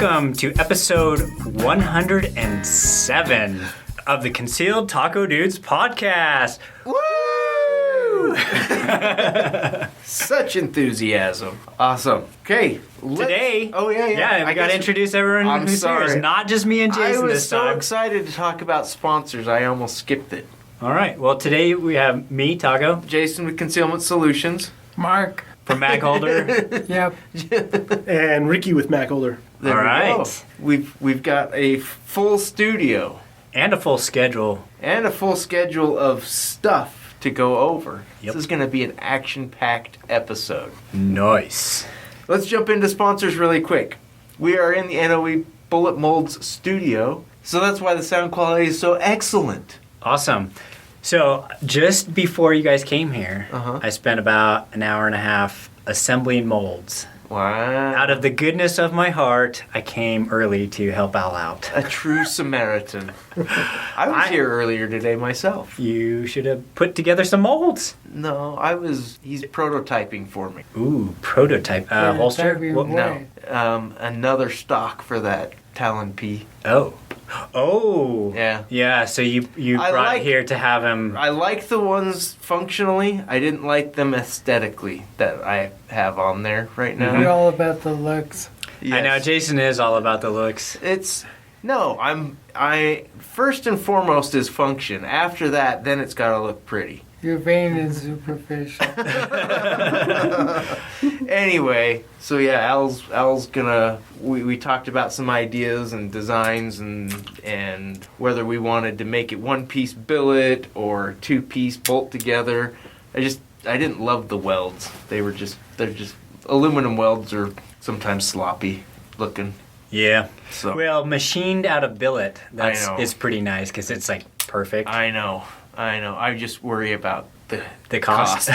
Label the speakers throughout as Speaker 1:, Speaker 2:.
Speaker 1: welcome to episode 107 of the Concealed Taco Dudes podcast.
Speaker 2: Woo! Such enthusiasm. Awesome. Okay.
Speaker 1: Today,
Speaker 2: Yeah,
Speaker 1: we got to introduce everyone who's here. It's not just me and Jason this time.
Speaker 2: I was so excited to talk about sponsors, I almost skipped it.
Speaker 1: All right. Well, today we have me, Taco.
Speaker 2: Jason with Concealment Solutions.
Speaker 3: Mark.
Speaker 1: From Magholder.
Speaker 3: Yep.
Speaker 4: And Ricky with Magholder.
Speaker 2: There
Speaker 1: All
Speaker 2: we
Speaker 1: right.
Speaker 2: go. We've got a full studio.
Speaker 1: And a full schedule.
Speaker 2: And a full schedule of stuff to go over.
Speaker 1: Yep.
Speaker 2: This is going to be an action-packed episode.
Speaker 1: Nice.
Speaker 2: Let's jump into sponsors really quick. We are in the NOE Bullet Molds studio, so that's why the sound quality is so excellent.
Speaker 1: Awesome. So, just before you guys came here, I spent about an hour and a half assembling molds.
Speaker 2: Wow.
Speaker 1: Out of the goodness of my heart, I came early to help Al out.
Speaker 2: A true Samaritan. I was here earlier today myself.
Speaker 1: You should have put together some molds.
Speaker 2: No, he's prototyping for me.
Speaker 1: Ooh, prototype. Holster?
Speaker 3: Prototyping
Speaker 1: What-
Speaker 3: what?
Speaker 2: No, another stock for that Talon P.
Speaker 1: Oh.
Speaker 2: Yeah.
Speaker 1: Yeah, so you brought it here to have him.
Speaker 2: I like the ones functionally. I didn't like them aesthetically that I have on there right now.
Speaker 3: We're all about the looks.
Speaker 2: Yes.
Speaker 1: I know, Jason is all about the looks.
Speaker 2: I first and foremost is function. After that, then it's got to look pretty.
Speaker 3: Your vein is superficial.
Speaker 2: Anyway, so yeah, Al's gonna. We talked about some ideas and designs and whether we wanted to make it one-piece billet or two-piece bolt together. I didn't love the welds. They're just aluminum welds are sometimes sloppy looking.
Speaker 1: Yeah.
Speaker 2: So
Speaker 1: Well, machined out of billet, that's
Speaker 2: I know.
Speaker 1: is pretty nice because it's like perfect.
Speaker 2: I know. I just worry about
Speaker 1: The cost.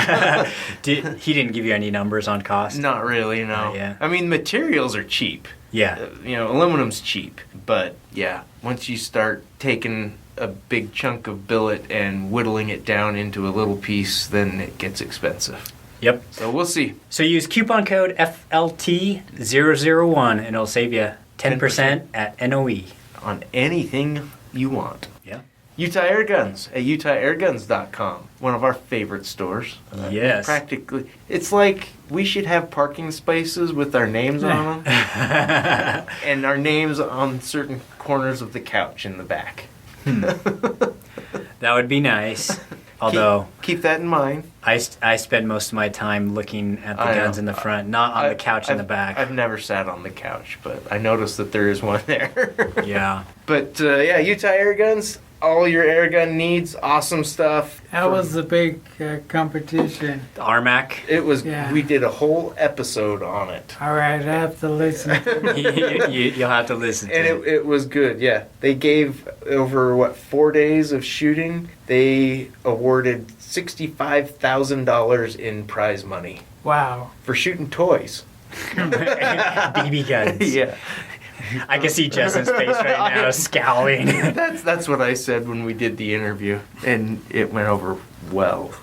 Speaker 1: He didn't give you any numbers on cost?
Speaker 2: Not really, no.
Speaker 1: Yeah.
Speaker 2: I mean, materials are cheap.
Speaker 1: Yeah.
Speaker 2: Aluminum's cheap. But, yeah, once you start taking a big chunk of billet and whittling it down into a little piece, then it gets expensive.
Speaker 1: Yep.
Speaker 2: So we'll see.
Speaker 1: So use coupon code FLT001 and it'll save you 10% at NOE.
Speaker 2: On anything you want.
Speaker 1: Yeah.
Speaker 2: Utah Air Guns at utahairguns.com. One of our favorite stores.
Speaker 1: Yes.
Speaker 2: Practically. It's like we should have parking spaces with our names on them. And our names on certain corners of the couch in the back.
Speaker 1: That would be nice. Although
Speaker 2: keep that in mind.
Speaker 1: I spend most of my time looking at the
Speaker 2: I
Speaker 1: guns
Speaker 2: know.
Speaker 1: in the front, not on the couch in the back.
Speaker 2: I've never sat on the couch, but I noticed that there is one there.
Speaker 1: Yeah.
Speaker 2: But yeah, Utah Air Guns, all your air gun needs, awesome stuff.
Speaker 3: That was the big competition.
Speaker 1: The Armac.
Speaker 2: It was.
Speaker 3: Yeah.
Speaker 2: We did a whole episode on it,
Speaker 3: All right, I have to listen.
Speaker 1: You'll have to listen to
Speaker 2: and
Speaker 1: it.
Speaker 2: it was good. Yeah, they gave over 4 days of shooting. They awarded $65,000 in prize money
Speaker 3: Wow.
Speaker 2: for shooting toys.
Speaker 1: BB guns.
Speaker 2: Yeah.
Speaker 1: I can see Justin's face right now, scowling.
Speaker 2: That's what I said when we did the interview, and it went over well.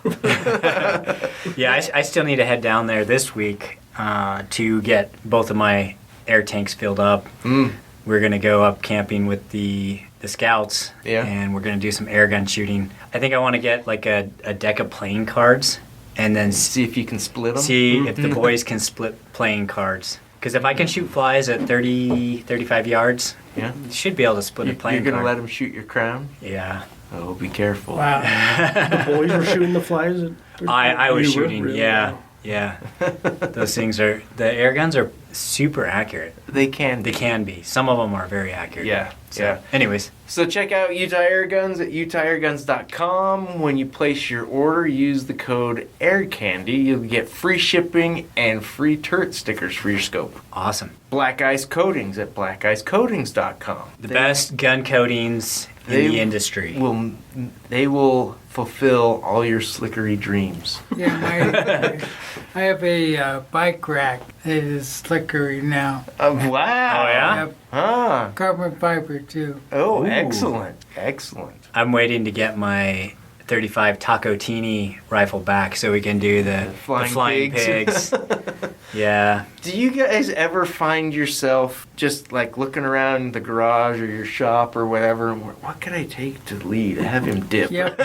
Speaker 1: Yeah, I still need to head down there this week to get both of my air tanks filled up. We're going to go up camping with the scouts, and we're going to do some air gun shooting. I think I want to get like a deck of playing cards and then
Speaker 2: See if you can split them.
Speaker 1: see if the boys can split playing cards. Because if I can shoot flies at 30, 35 yards,
Speaker 2: Yeah.
Speaker 1: you should be able to split a
Speaker 2: You're
Speaker 1: playing
Speaker 2: going to
Speaker 1: card.
Speaker 2: let them shoot your crown?
Speaker 1: Yeah.
Speaker 2: Oh, be careful.
Speaker 3: Wow.
Speaker 4: The boys were shooting the flies.
Speaker 1: I was
Speaker 4: You were?
Speaker 1: shooting,
Speaker 4: Really?
Speaker 1: yeah. Those things the air guns are super accurate.
Speaker 2: They can
Speaker 1: They can be. Some of them are very accurate.
Speaker 2: Yeah,
Speaker 1: So,
Speaker 2: yeah.
Speaker 1: anyways,
Speaker 2: So check out Utah Air Guns at utahairguns.com. When you place your order, use the code AIRCANDY. You'll get free shipping and free turret stickers for your scope.
Speaker 1: awesome.
Speaker 2: Black Ice Coatings at blackicecoatings.com.
Speaker 1: The best gun coatings in
Speaker 2: They
Speaker 1: the industry.
Speaker 2: They will fulfill all your slickery dreams.
Speaker 3: Yeah, I have a bike rack that is slickery now.
Speaker 2: Wow.
Speaker 1: Oh, yeah?
Speaker 3: Yep,
Speaker 2: Ah.
Speaker 3: carbon fiber too.
Speaker 2: Oh,
Speaker 1: Ooh.
Speaker 2: excellent. Excellent.
Speaker 1: I'm waiting to get my 35 Taco Tini rifle back so we can do the flying
Speaker 2: Flying pigs.
Speaker 1: pigs. Yeah.
Speaker 2: Do you guys ever find yourself just like looking around the garage or your shop or whatever, and what could I take to Lead? Have him dip.
Speaker 3: Yep.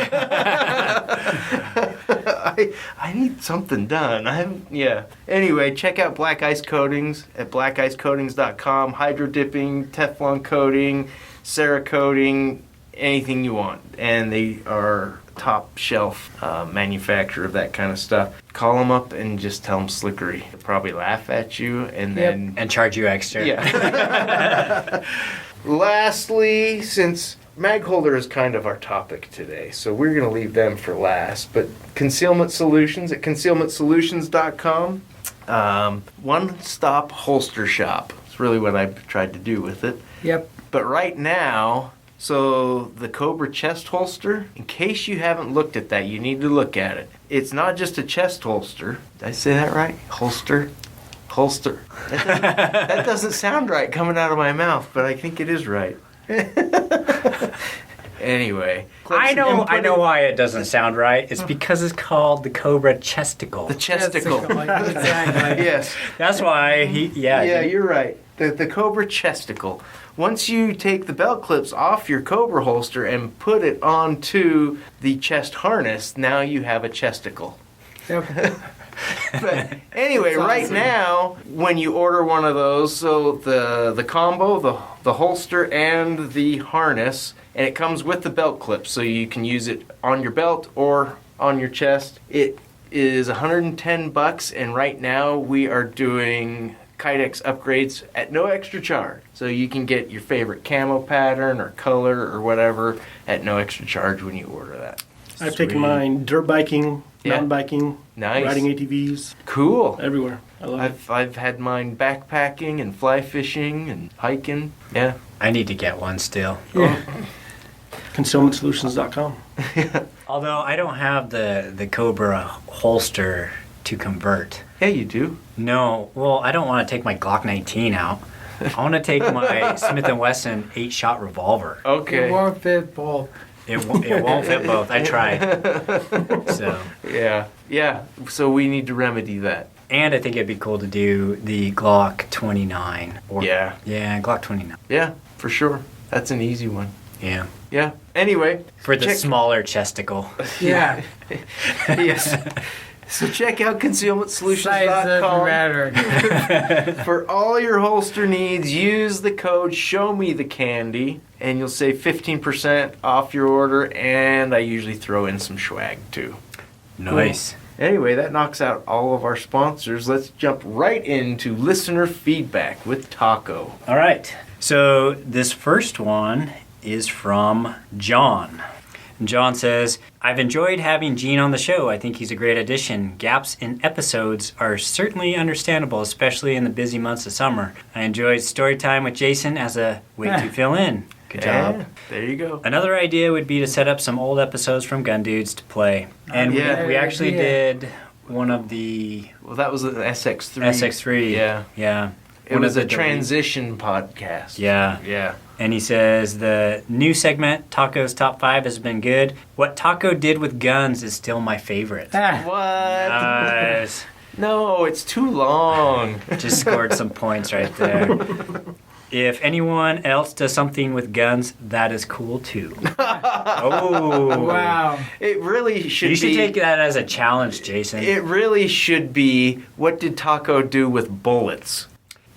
Speaker 2: I need something done. Yeah. Anyway, check out Black Ice Coatings at blackicecoatings.com. Hydro dipping, Teflon coating, Cerakoting, anything you want. And they are top shelf manufacturer of that kind of stuff. Call them up and just tell them Slickery. They'll probably laugh at you and then...
Speaker 1: And charge you extra.
Speaker 2: Yeah. Lastly, since Magholder is kind of our topic today, so we're going to leave them for last, but Concealment Solutions at concealmentsolutions.com. One-stop holster shop. It's really what I've tried to do with it.
Speaker 3: Yep.
Speaker 2: But right now, so the Cobra chest holster, in case you haven't looked at that, you need to look at it. It's not just a chest holster. Did I say that right? Holster. That doesn't sound right coming out of my mouth, but I think it is right. Anyway.
Speaker 1: I know why it doesn't sound right. It's because it's called the Cobra Chesticle.
Speaker 2: The chesticle.
Speaker 3: Exactly.
Speaker 2: Yes.
Speaker 1: That's why
Speaker 2: Yeah, you're right. The Cobra chesticle. Once you take the belt clips off your Cobra holster and put it onto the chest harness, now you have a chesticle.
Speaker 3: Yep.
Speaker 2: But anyway,
Speaker 3: That's
Speaker 2: right
Speaker 3: awesome.
Speaker 2: now, when you order one of those, so the combo, the holster and the harness, and it comes with the belt clip, so you can use it on your belt or on your chest. It is $110, and right now we are doing Kydex upgrades at no extra charge. So you can get your favorite camo pattern or color or whatever at no extra charge when you order that.
Speaker 4: I've taken mine dirt biking,
Speaker 2: Yeah.
Speaker 4: mountain biking,
Speaker 2: Nice.
Speaker 4: riding ATVs,
Speaker 2: Cool.
Speaker 4: everywhere. I love it.
Speaker 2: I've had mine backpacking and fly fishing and hiking. Yeah.
Speaker 1: I need to get one still.
Speaker 3: Yeah.
Speaker 4: Concealmentsolutions.com.
Speaker 1: Although I don't have the Cobra holster to convert.
Speaker 2: Yeah, you do.
Speaker 1: No, well, I don't want to take my Glock 19 out. I want to take my Smith & Wesson 8-shot revolver.
Speaker 3: It
Speaker 2: Okay.
Speaker 3: won't fit both.
Speaker 1: It won't fit both. I tried. So,
Speaker 2: Yeah. Yeah. So we need to remedy that.
Speaker 1: and I think it'd be cool to do the Glock 29.
Speaker 2: Yeah.
Speaker 1: Yeah, Glock 29.
Speaker 2: Yeah, for sure. That's an easy one.
Speaker 1: Yeah.
Speaker 2: Yeah. Anyway.
Speaker 1: For the
Speaker 2: check-
Speaker 1: smaller chesticle.
Speaker 3: Yeah.
Speaker 2: Yes. So check out
Speaker 3: Size doesn't
Speaker 2: concealmentsolutions.com.
Speaker 3: matter.
Speaker 2: For all your holster needs, use the code SHOWMETHECANDY and you'll save 15% off your order, and I usually throw in some swag too.
Speaker 1: Nice.
Speaker 2: Anyway, that knocks out all of our sponsors. Let's jump right into listener feedback with Taco.
Speaker 1: All right. So this first one is from John. And John says, I've enjoyed having Gene on the show. I think he's a great addition. Gaps in episodes are certainly understandable, especially in the busy months of summer. I enjoyed story time with Jason as a way to fill in. Good job.
Speaker 2: Yeah, there you go.
Speaker 1: Another idea would be to set up some old episodes from Gun Dudes to play. And
Speaker 2: Yeah.
Speaker 1: we actually
Speaker 3: Yeah.
Speaker 1: did one of the
Speaker 2: Well, that was an SX3.
Speaker 1: SX3.
Speaker 2: Yeah.
Speaker 1: Yeah.
Speaker 2: It
Speaker 1: One
Speaker 2: was
Speaker 1: of
Speaker 2: a
Speaker 1: the
Speaker 2: transition podcast.
Speaker 1: Yeah.
Speaker 2: Yeah.
Speaker 1: And he says the new segment, Taco's Top 5, has been good. What Taco did with guns is still my favorite.
Speaker 3: Ah,
Speaker 2: What?
Speaker 1: Nice.
Speaker 2: No, it's too long.
Speaker 1: Just scored some points right there. If anyone else does something with guns, that is cool too. Oh.
Speaker 3: wow.
Speaker 2: It really should be.
Speaker 1: You should take that as a challenge, Jason.
Speaker 2: It really should be, what did Taco do with bullets?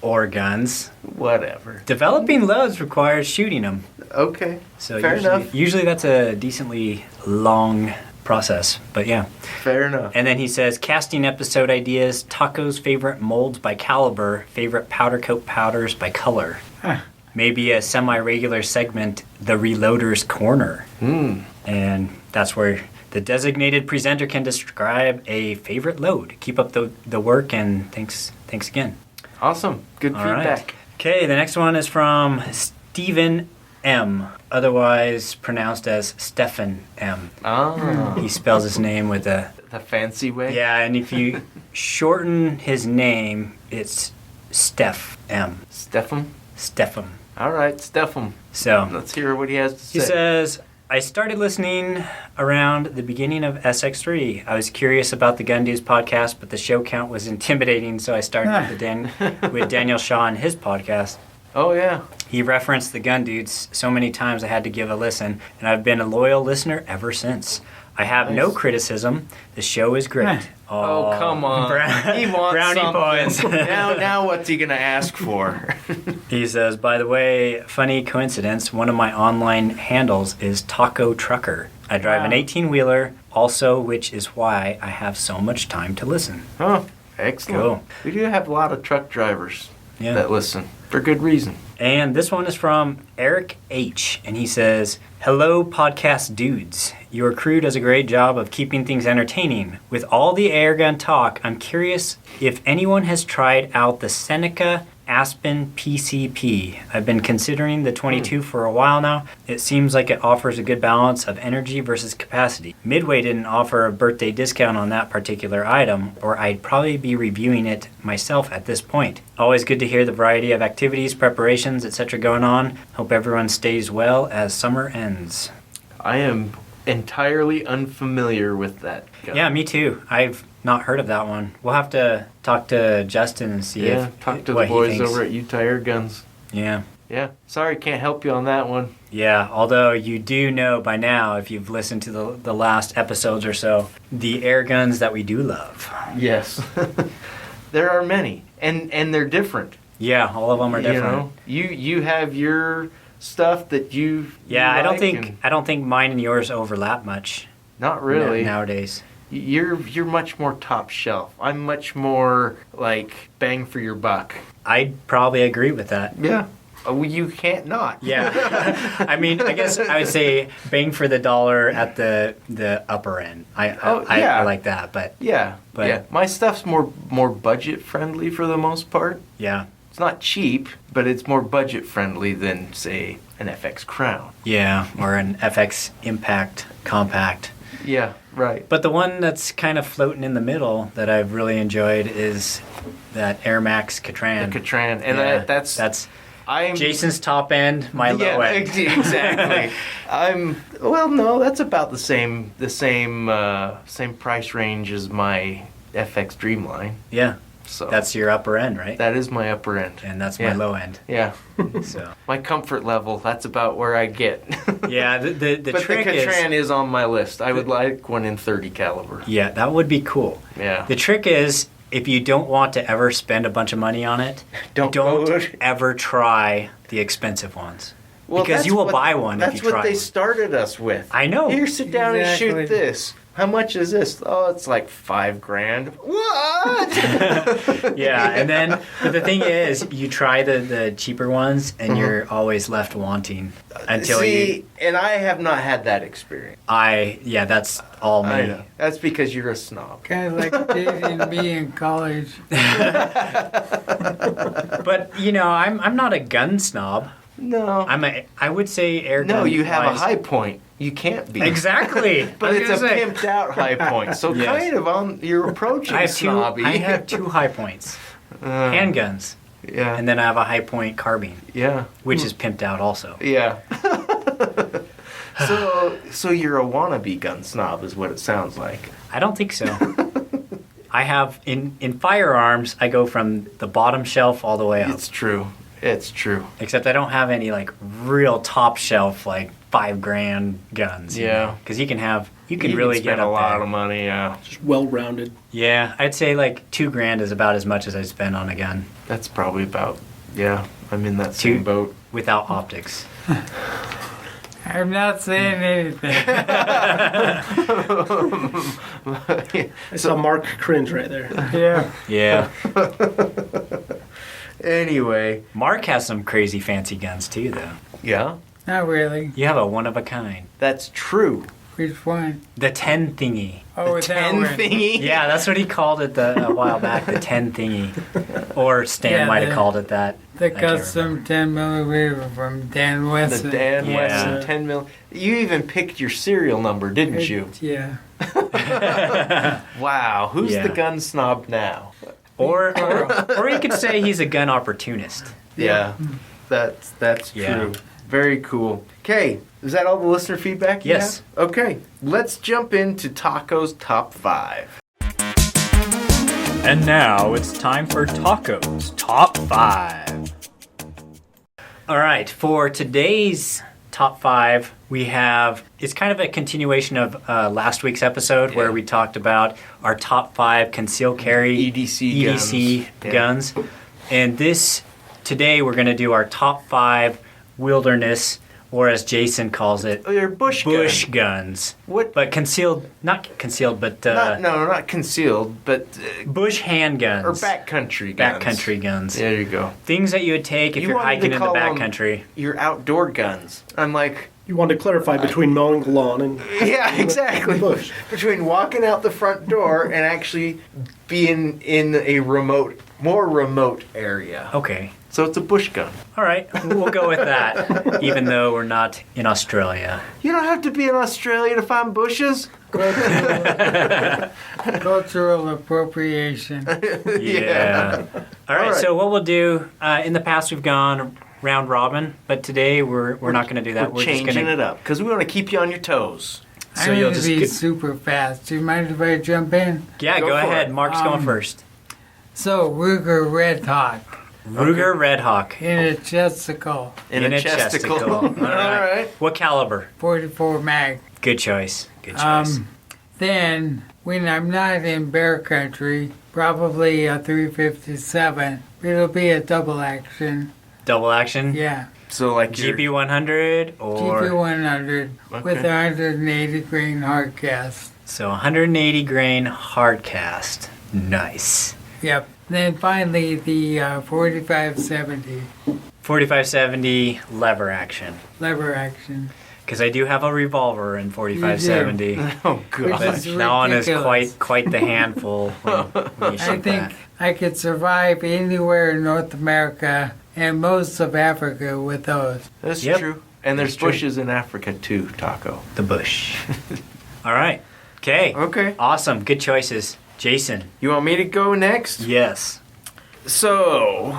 Speaker 1: Or guns.
Speaker 2: Whatever.
Speaker 1: Developing loads requires shooting them.
Speaker 2: Okay.
Speaker 1: So
Speaker 2: Fair enough.
Speaker 1: Usually that's a decently long process, but yeah.
Speaker 2: Fair enough.
Speaker 1: And then he says, casting episode ideas, Taco's favorite molds by caliber, favorite powder coat powders by color.
Speaker 3: Huh.
Speaker 1: Maybe a semi-regular segment, the Reloader's Corner. And that's where the designated presenter can describe a favorite load. Keep up the work, and thanks again.
Speaker 2: Awesome. Good
Speaker 1: All right.
Speaker 2: feedback.
Speaker 1: Okay, the next one is from Stephen M., otherwise pronounced as Stephen M.
Speaker 2: Ah.
Speaker 1: He spells his name with a...
Speaker 2: The fancy way?
Speaker 1: Yeah, and if you shorten his name, it's Steph M.
Speaker 2: Stephem?
Speaker 1: Stephem.
Speaker 2: All right, Stephem.
Speaker 1: So,
Speaker 2: Let's hear what he has to say.
Speaker 1: he says, I started listening around the beginning of SX3. I was curious about the Gun Dudes podcast, but the show count was intimidating, so I started with Daniel Shaw and his podcast.
Speaker 2: Oh, yeah.
Speaker 1: He referenced the Gun Dudes so many times I had to give a listen, and I've been a loyal listener ever since. I have no criticism. The show is great.
Speaker 2: Oh, come on. He wants
Speaker 1: brownie
Speaker 2: something.
Speaker 1: points.
Speaker 2: now what's he going to ask for?
Speaker 1: He says, by the way, funny coincidence, one of my online handles is Taco Trucker. I drive an 18-wheeler, also, which is why I have so much time to listen.
Speaker 2: Oh, excellent.
Speaker 1: Cool.
Speaker 2: We do have a lot of truck drivers
Speaker 1: Yeah.
Speaker 2: that listen, for good reason.
Speaker 1: And this one is from Eric H. And he says, hello, podcast dudes. Your crew does a great job of keeping things entertaining. With all the airgun talk, I'm curious if anyone has tried out the Seneca Aspen PCP. I've been considering the 22 for a while now. It seems like it offers a good balance of energy versus capacity. Midway didn't offer a birthday discount on that particular item, or I'd probably be reviewing it myself at this point. Always good to hear the variety of activities, preparations, etc. going on. Hope everyone stays well as summer ends.
Speaker 2: I am entirely unfamiliar with that gun.
Speaker 1: Yeah, me too. I've not heard of that one. We'll have to talk to Justin and see
Speaker 2: Talk to
Speaker 1: what
Speaker 2: the
Speaker 1: he
Speaker 2: boys
Speaker 1: thinks.
Speaker 2: over at Utah Air Guns.
Speaker 1: Yeah.
Speaker 2: Yeah, sorry, can't help you on that one.
Speaker 1: Yeah, although you do know by now, if you've listened to the last episodes or so, the air guns that we do love.
Speaker 2: Yes. There are many, and they're different.
Speaker 1: Yeah, all of them are different.
Speaker 2: You know, you have your stuff that you
Speaker 1: Yeah,
Speaker 2: you
Speaker 1: I don't
Speaker 2: like,
Speaker 1: think
Speaker 2: and
Speaker 1: I don't think mine and yours overlap much.
Speaker 2: not really.
Speaker 1: Nowadays.
Speaker 2: You're much more top shelf. I'm much more like bang for your buck.
Speaker 1: I'd probably agree with that.
Speaker 2: Yeah. Oh, you can't not.
Speaker 1: Yeah. I mean, I guess I would say bang for the dollar at the upper end. I like that, but
Speaker 2: Yeah.
Speaker 1: But-
Speaker 2: yeah. My stuff's more budget friendly for the most part.
Speaker 1: yeah.
Speaker 2: It's not cheap, but it's more budget friendly than say an FX Crown.
Speaker 1: Yeah, or an FX Impact Compact.
Speaker 2: Yeah, right.
Speaker 1: But the one that's kind of floating in the middle that I've really enjoyed is that Air Max Catran.
Speaker 2: The Catran, and
Speaker 1: Yeah,
Speaker 2: that's I'm
Speaker 1: Jason's top end, my low end.
Speaker 2: Exactly. No, that's about the same price range as my FX Dreamline.
Speaker 1: Yeah,
Speaker 2: So
Speaker 1: that's your upper end, right?
Speaker 2: that is my upper end.
Speaker 1: And that's my
Speaker 2: Yeah.
Speaker 1: low end.
Speaker 2: Yeah.
Speaker 1: So
Speaker 2: My comfort level, that's about where I get.
Speaker 1: yeah, the
Speaker 2: But
Speaker 1: trick
Speaker 2: the Catran
Speaker 1: is
Speaker 2: is on my list. I would like one in 30 caliber.
Speaker 1: yeah, that would be cool.
Speaker 2: Yeah.
Speaker 1: The trick is if you don't want to ever spend a bunch of money on it,
Speaker 2: Don't
Speaker 1: ever try the expensive ones.
Speaker 2: Well,
Speaker 1: because
Speaker 2: that's
Speaker 1: you will
Speaker 2: what-
Speaker 1: buy one if
Speaker 2: That's
Speaker 1: you
Speaker 2: what
Speaker 1: try
Speaker 2: they
Speaker 1: one.
Speaker 2: started us with.
Speaker 1: I know.
Speaker 2: Here, sit down and
Speaker 3: Exactly.
Speaker 2: shoot this. How much is this? Oh, it's like $5,000. What?
Speaker 1: Yeah, and then but the thing is, you try the cheaper ones, and you're always left wanting until you.
Speaker 2: and I have not had that experience.
Speaker 1: That's all me.
Speaker 2: I know. That's because you're a snob.
Speaker 3: Kind of like dating me in college.
Speaker 1: But I'm not a gun snob.
Speaker 2: No.
Speaker 1: I would say air gun.
Speaker 2: No, you have a
Speaker 1: wise-
Speaker 2: high point. You can't be.
Speaker 1: Exactly.
Speaker 2: But
Speaker 1: I
Speaker 2: it's
Speaker 1: was
Speaker 2: a
Speaker 1: gonna say,
Speaker 2: pimped out high point. So
Speaker 1: Yes.
Speaker 2: kind of you're approaching
Speaker 1: I have
Speaker 2: snobby.
Speaker 1: I have two high points, handguns,
Speaker 2: Yeah.
Speaker 1: and then I have a high point carbine,
Speaker 2: yeah.
Speaker 1: which is pimped out also.
Speaker 2: Yeah. So you're a wannabe gun snob is what it sounds like.
Speaker 1: I don't think so. I have in firearms. I go from the bottom shelf all the way up.
Speaker 2: It's true. It's true.
Speaker 1: Except I don't have any like real top shelf like $5,000 guns.
Speaker 2: Yeah.
Speaker 1: Because you can
Speaker 2: You
Speaker 1: really
Speaker 2: can
Speaker 1: get
Speaker 2: spend
Speaker 1: up
Speaker 2: a lot
Speaker 1: there.
Speaker 2: of money, yeah.
Speaker 4: Just well-rounded.
Speaker 1: Yeah, I'd say like $2,000 is about as much as I spend on a gun
Speaker 2: That's probably about, yeah, I'm in that
Speaker 1: Two-
Speaker 2: same boat.
Speaker 1: without optics.
Speaker 3: I'm not saying anything.
Speaker 4: I saw Mark cringe right there.
Speaker 3: Yeah.
Speaker 1: Yeah.
Speaker 2: Anyway,
Speaker 1: Mark has some crazy fancy guns too, though.
Speaker 2: yeah,
Speaker 3: Not really.
Speaker 1: You have a one of a kind.
Speaker 2: that's true.
Speaker 3: Which one?
Speaker 1: The 10 thingy.
Speaker 3: Oh, with that one.
Speaker 2: thingy?
Speaker 1: Yeah, that's what he called it a while back, the 10 thingy. Or Stan
Speaker 3: Yeah,
Speaker 1: might have
Speaker 3: the-
Speaker 1: called it that.
Speaker 3: The
Speaker 1: I can't
Speaker 3: custom 10 millimeter from Dan
Speaker 2: The
Speaker 3: Wesson.
Speaker 2: Dan
Speaker 1: Yeah.
Speaker 2: Wesson 10 mil. You even picked your serial number, didn't you?
Speaker 3: Yeah.
Speaker 2: Wow, who's
Speaker 1: Yeah.
Speaker 2: the gun snob now?
Speaker 1: Or you could say he's a gun opportunist.
Speaker 2: Yeah. That's
Speaker 1: Yeah.
Speaker 2: true. Very cool. Okay, is that all the listener feedback you
Speaker 1: Yes.
Speaker 2: have? Okay, let's jump into Taco's top 5.
Speaker 1: And now it's time for Taco's Top 5. All right, for today's Top 5, we have, it's kind of a continuation of last week's episode where we talked about our top 5 concealed carry
Speaker 2: EDC
Speaker 1: guns. And today we're going to do our top 5 wilderness, or as Jason calls it,
Speaker 2: Oh, your bush
Speaker 1: guns.
Speaker 2: What?
Speaker 1: But not concealed, but
Speaker 2: Not concealed, but
Speaker 1: bush handguns.
Speaker 2: or backcountry guns.
Speaker 1: Backcountry guns.
Speaker 2: There you go.
Speaker 1: Things that you would take if
Speaker 2: You
Speaker 1: you're
Speaker 2: wanted to
Speaker 1: hiking in the
Speaker 2: call 'em-
Speaker 1: backcountry.
Speaker 2: Your outdoor guns. I'm like,
Speaker 4: You want to clarify between mowing the lawn and
Speaker 2: yeah, exactly.
Speaker 4: bush.
Speaker 2: Between walking out the front door and actually being in a more remote area.
Speaker 1: Okay.
Speaker 2: So it's a bush gun.
Speaker 1: All right. We'll go with that, even though we're not in Australia.
Speaker 2: You don't have to be in Australia to find bushes.
Speaker 3: Cultural appropriation.
Speaker 1: Yeah. All right. So what we'll do, in the past we've gone round robin, but today we're not going to do that.
Speaker 2: We're
Speaker 1: just
Speaker 2: changing
Speaker 1: gonna,
Speaker 2: it up because we want to keep you on your toes.
Speaker 1: So
Speaker 3: I
Speaker 1: you'll
Speaker 3: need to
Speaker 1: just
Speaker 3: be
Speaker 1: get-
Speaker 3: super fast. Do you mind if I jump in?
Speaker 1: Yeah,
Speaker 2: Go
Speaker 1: go
Speaker 2: for
Speaker 1: ahead.
Speaker 2: it.
Speaker 1: Mark's going first.
Speaker 3: So, Ruger Red Hawk
Speaker 1: Ruger Red Hawk.
Speaker 3: in a chesticle,
Speaker 2: In a chesticle.
Speaker 1: All
Speaker 2: All right.
Speaker 1: What caliber?
Speaker 3: 44 mag.
Speaker 1: Good choice. Good choice.
Speaker 3: Then, when I'm not in bear country, probably a 357. It'll be a double action.
Speaker 1: Double action?
Speaker 3: Yeah.
Speaker 2: So like your-
Speaker 1: GP100 or...
Speaker 3: GP100 with
Speaker 2: Okay.
Speaker 3: 180 grain hard cast.
Speaker 1: So 180 grain hard cast. Nice.
Speaker 3: Yep. Then finally the 4570
Speaker 1: 4570 lever action.
Speaker 3: lever action.
Speaker 1: Because I do have a revolver in 4570.
Speaker 2: Oh
Speaker 3: Which
Speaker 2: god.
Speaker 3: is
Speaker 1: That one is
Speaker 3: ridiculous.
Speaker 1: quite the handful when you
Speaker 3: I
Speaker 1: shoot
Speaker 3: think
Speaker 1: that.
Speaker 3: I could survive anywhere in North America and most of Africa with those.
Speaker 2: That's
Speaker 1: Yep.
Speaker 2: true. And there's
Speaker 1: That's true.
Speaker 2: bushes in Africa too, Taco.
Speaker 1: The bush. All right. Okay.
Speaker 2: Okay.
Speaker 1: Awesome. Good choices. Jason.
Speaker 2: You want me to go next?
Speaker 1: Yes.
Speaker 2: So,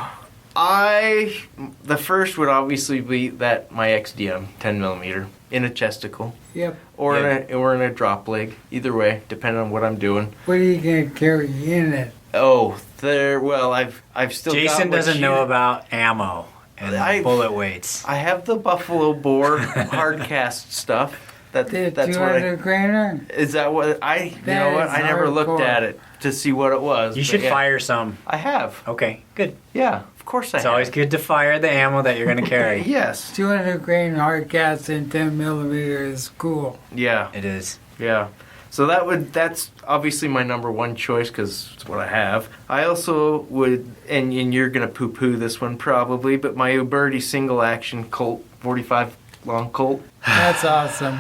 Speaker 2: the first would obviously be my XDM 10mm in a chesticle
Speaker 3: Yep.
Speaker 2: or in a drop leg. Either way, depending on what I'm doing.
Speaker 3: What are you going to carry in it?
Speaker 2: Oh, I've still
Speaker 1: Jason
Speaker 2: got what
Speaker 1: doesn't
Speaker 2: you-
Speaker 1: know about ammo and bullet weights.
Speaker 2: I have the Buffalo Bore hard cast stuff.
Speaker 3: The
Speaker 2: That's what
Speaker 3: 200 grainer?
Speaker 2: is that what I you
Speaker 3: That
Speaker 2: know what
Speaker 3: is
Speaker 2: I never looked
Speaker 3: hardcore.
Speaker 2: at it to see what it was.
Speaker 1: You
Speaker 2: but
Speaker 1: should
Speaker 2: yeah,
Speaker 1: fire some.
Speaker 2: I have.
Speaker 1: Okay. Good.
Speaker 2: Yeah, of course I
Speaker 1: It's
Speaker 2: have.
Speaker 1: always good to fire the ammo that you're going to carry.
Speaker 2: Yes.
Speaker 3: 200 grain hard cast and 10 millimeter is cool.
Speaker 2: Yeah.
Speaker 1: It is.
Speaker 2: Yeah. So that's obviously my number one choice because it's what I have. I also would, and you're going to poo-poo this one probably, but my Uberti single action Colt, 45 long Colt.
Speaker 3: That's awesome.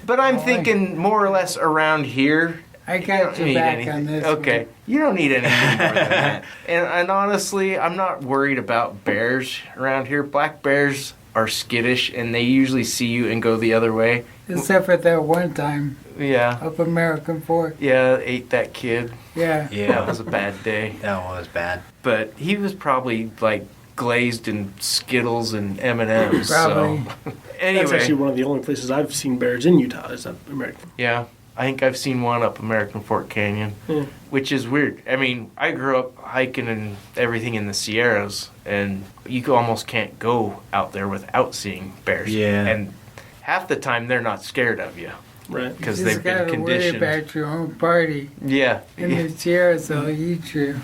Speaker 2: But I'm
Speaker 3: Oh,
Speaker 2: thinking more or less around here.
Speaker 3: I
Speaker 2: You
Speaker 3: got
Speaker 2: don't
Speaker 3: your
Speaker 2: need
Speaker 3: back
Speaker 2: anything.
Speaker 3: on this
Speaker 2: Okay.
Speaker 3: one.
Speaker 2: You don't need anything more than that. And honestly, I'm not worried about bears around here. Black bears are skittish and they usually see you and go the other way.
Speaker 3: Except for that one time
Speaker 2: Yeah.
Speaker 3: up American Fork.
Speaker 2: Yeah, ate that kid.
Speaker 3: Yeah.
Speaker 2: That
Speaker 1: Yeah.
Speaker 2: was a bad day.
Speaker 1: That was bad.
Speaker 2: But he was probably like glazed in Skittles and M&M's.
Speaker 3: Probably.
Speaker 2: So.
Speaker 4: That's
Speaker 2: Anyway,
Speaker 4: actually one of the only places I've seen bears in Utah is up American.
Speaker 2: yeah. I think I've seen one up American Fork Canyon, which is weird. I mean, I grew up hiking and everything in the Sierras, and you almost can't go out there without seeing bears.
Speaker 1: Yeah.
Speaker 2: And half the time, they're not scared of you
Speaker 4: Right.
Speaker 2: because
Speaker 3: You
Speaker 2: they've
Speaker 3: just
Speaker 2: been
Speaker 3: gotta worry
Speaker 2: conditioned.
Speaker 3: about your own party.
Speaker 2: Yeah.
Speaker 3: In the Sierras, they'll eat you.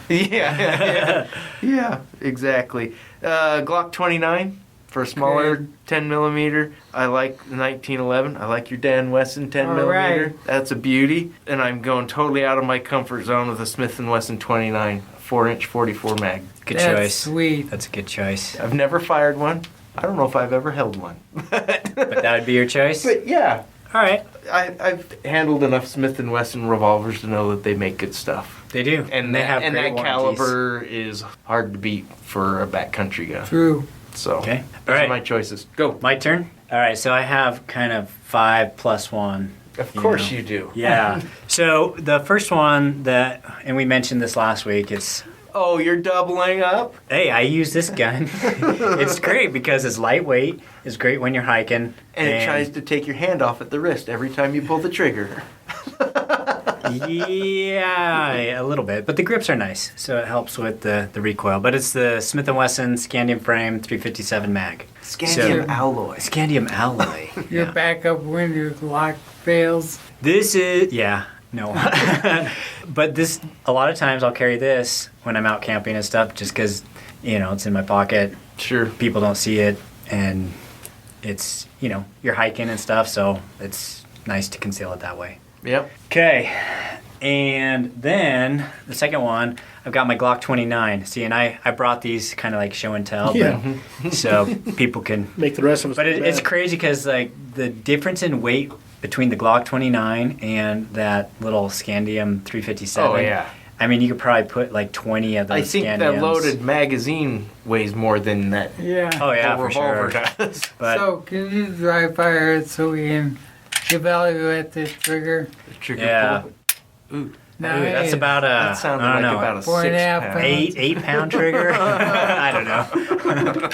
Speaker 2: Yeah, exactly. Glock 29 for a smaller
Speaker 3: Okay.
Speaker 2: 10 millimeter. I like the 1911. I like your Dan Wesson 10
Speaker 3: All
Speaker 2: millimeter.
Speaker 3: right.
Speaker 2: That's a beauty. And I'm going totally out of my comfort zone with a Smith & Wesson 29, 4-inch 44 mag.
Speaker 1: Good
Speaker 3: That's
Speaker 1: choice.
Speaker 3: sweet.
Speaker 1: That's a good choice.
Speaker 2: I've never fired one. I don't know if I've ever held one.
Speaker 1: But that would be your choice?
Speaker 2: But yeah,
Speaker 1: All right.
Speaker 2: I've handled enough Smith & Wesson revolvers to know that they make good stuff.
Speaker 1: They do.
Speaker 2: And
Speaker 1: they have
Speaker 2: and
Speaker 1: great
Speaker 2: that
Speaker 1: warranties.
Speaker 2: caliber is hard to beat for a backcountry gun.
Speaker 3: True.
Speaker 2: So
Speaker 1: Okay.
Speaker 2: those
Speaker 1: All right.
Speaker 2: are my choices. Go.
Speaker 1: My turn? All right. So I have kind of 5 plus 1.
Speaker 2: Of
Speaker 1: You
Speaker 2: course
Speaker 1: know.
Speaker 2: you do.
Speaker 1: Yeah. So the first one and we mentioned this last week, it's
Speaker 2: Oh, you're doubling up?
Speaker 1: Hey, I use this gun. It's great because it's lightweight. It's great when you're hiking.
Speaker 2: And it tries to take your hand off at the wrist every time you pull the trigger.
Speaker 1: Yeah, a little bit. But the grips are nice, so it helps with the recoil. But it's the Smith & Wesson Scandium Frame 357 mag.
Speaker 2: Scandium alloy.
Speaker 1: Scandium alloy.
Speaker 3: Your backup when your lock fails.
Speaker 1: This is, yeah, no. But this, a lot of times I'll carry this when I'm out camping and stuff just because, it's in my pocket.
Speaker 2: Sure.
Speaker 1: People don't see it, and it's, you're hiking and stuff, so it's nice to conceal it that way.
Speaker 2: Yep.
Speaker 1: Okay, and then the second one, I've got my Glock 29. See, and I brought these kind of like show and tell, but, so people can
Speaker 4: Make the rest of us.
Speaker 1: But
Speaker 4: look
Speaker 1: it's
Speaker 4: bad.
Speaker 1: crazy because like the difference in weight between the Glock 29 and that little Scandium 357.
Speaker 2: Oh, yeah.
Speaker 1: I mean, you could probably put like 20 of those
Speaker 2: I think
Speaker 1: Scandiums.
Speaker 2: that loaded magazine weighs more than that
Speaker 3: Yeah.
Speaker 1: Oh yeah, for
Speaker 2: revolver
Speaker 1: sure.
Speaker 2: does.
Speaker 1: But
Speaker 3: So can you dry fire it so we can evaluate the trigger?
Speaker 2: The trigger
Speaker 1: Yeah.
Speaker 2: pull. Ooh,
Speaker 3: No,
Speaker 1: ooh, that's
Speaker 3: hey,
Speaker 1: about
Speaker 2: that sounded
Speaker 1: I don't
Speaker 2: like
Speaker 1: know,
Speaker 2: about a
Speaker 3: 4.5
Speaker 2: 6-pound.
Speaker 3: pounds.
Speaker 1: 8-pound trigger. I don't know.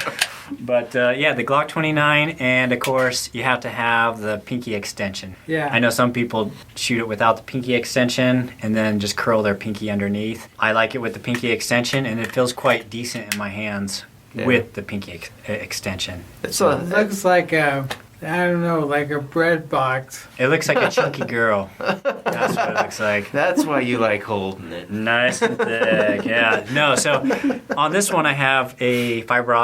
Speaker 1: But yeah, the Glock 29, and of course you have to have the pinky extension.
Speaker 3: Yeah.
Speaker 1: I know some people shoot it without the pinky extension and then just curl their pinky underneath. I like it with the pinky extension, and it feels quite decent in my hands with the pinky extension.
Speaker 2: It's
Speaker 3: It
Speaker 2: a,
Speaker 3: looks like like a bread box.
Speaker 1: It looks like a chunky girl. That's what it looks like.
Speaker 2: that's why you like holding it.
Speaker 1: Nice and thick, yeah. No, so on this one I have a fiber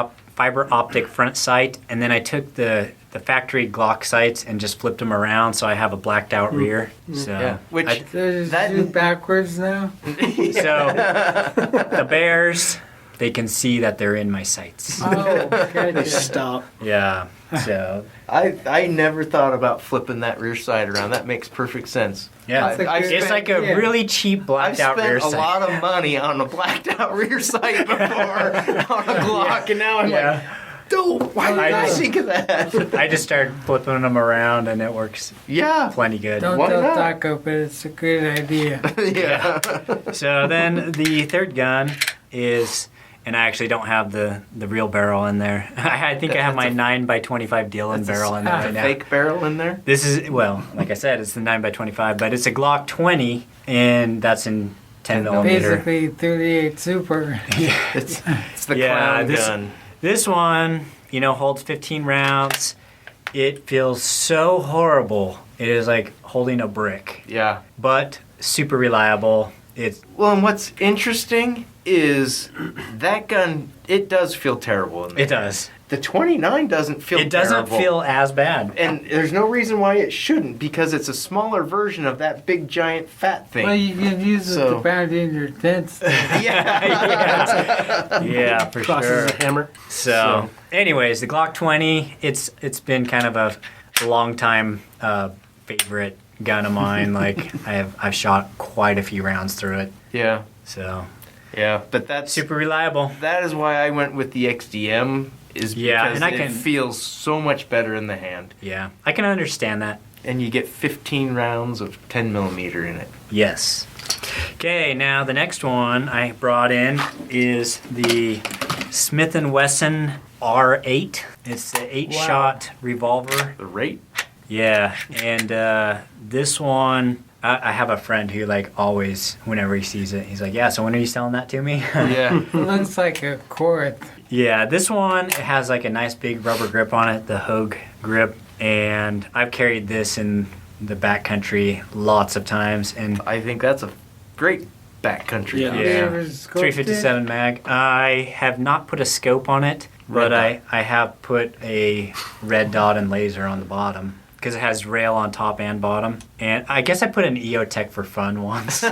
Speaker 1: optic front sight, and then I took the factory Glock sights and just flipped them around, so I have a blacked out rear. So
Speaker 2: Yeah. Which
Speaker 1: I-
Speaker 3: So just
Speaker 2: That-
Speaker 3: shoot backwards now?
Speaker 1: so the bears, they can see that they're in my sights.
Speaker 3: Oh, gotcha.
Speaker 4: Stop.
Speaker 1: Yeah. So
Speaker 2: I never thought about flipping that rear side around. That makes perfect sense.
Speaker 1: yeah,
Speaker 3: That's a good-
Speaker 1: it's like a
Speaker 3: yeah.
Speaker 1: really cheap
Speaker 2: I've
Speaker 1: blacked out rear
Speaker 2: spent a
Speaker 1: sight.
Speaker 2: lot of money on a blacked out rear sight before on a Glock, and now I'm like,
Speaker 1: Yeah.
Speaker 2: dude, why did I
Speaker 3: just-
Speaker 2: think of that?
Speaker 1: I just started flipping them around, and it works
Speaker 2: Yeah.
Speaker 1: plenty good.
Speaker 3: Don't
Speaker 2: Why
Speaker 3: tell
Speaker 2: not?
Speaker 3: Taco, but it's a good idea.
Speaker 2: Yeah.
Speaker 1: So then the third gun is, and I actually don't have the real barrel in there. I think I have my 9x25 Dylan barrel in there right now.
Speaker 2: Fake barrel in there?
Speaker 1: This is, well, like I said, it's the 9x25, but it's a Glock 20, and that's in 10 millimeter.
Speaker 3: Basically, 38 Super.
Speaker 2: It's the
Speaker 1: Yeah,
Speaker 2: clown
Speaker 1: this-
Speaker 2: gun.
Speaker 1: This one, holds 15 rounds. It feels so horrible. It is like holding a brick,
Speaker 2: Yeah.
Speaker 1: but super reliable. It's
Speaker 2: Well, and what's interesting is that gun, it does feel terrible in there.
Speaker 1: it does.
Speaker 2: The 29 doesn't feel
Speaker 1: It doesn't
Speaker 2: terrible.
Speaker 1: feel as bad.
Speaker 2: And there's no reason why it shouldn't, because it's a smaller version of that big giant fat thing.
Speaker 3: Well, you can use it
Speaker 2: So-
Speaker 3: to pound in your tents.
Speaker 1: Yeah, for
Speaker 4: Crosses
Speaker 1: sure.
Speaker 4: a hammer.
Speaker 1: So, anyways, the Glock 20, it's been kind of a long time favorite gun of mine. Like I've shot quite a few rounds through it.
Speaker 2: Yeah,
Speaker 1: So,
Speaker 2: yeah. But that's
Speaker 1: super reliable.
Speaker 2: that is why I went with the XDM, is because
Speaker 1: Yeah, and I
Speaker 2: it
Speaker 1: can-
Speaker 2: feels so much better in the hand.
Speaker 1: Yeah, I can understand that.
Speaker 2: And you get 15 rounds of 10 millimeter in it.
Speaker 1: Yes. Okay, now the next one I brought in is the Smith & Wesson R8. It's the 8-shot revolver.
Speaker 2: The rate?
Speaker 1: Yeah, and this one, I have a friend who always, whenever he sees it, he's like, yeah, so when are you selling that to me?
Speaker 2: Yeah.
Speaker 3: It looks like a quart.
Speaker 1: Yeah, this one, it has a nice big rubber grip on it, the Hogue grip, and I've carried this in the backcountry lots of times, and
Speaker 2: I think that's a great backcountry.
Speaker 4: Yeah.
Speaker 2: gun.
Speaker 3: Have you ever scoped
Speaker 1: 357 mag. I have not put a scope on it, but
Speaker 2: Red
Speaker 1: I have put a red dot and laser on the bottom because it has rail on top and bottom. And I guess I put an EOTech for fun once.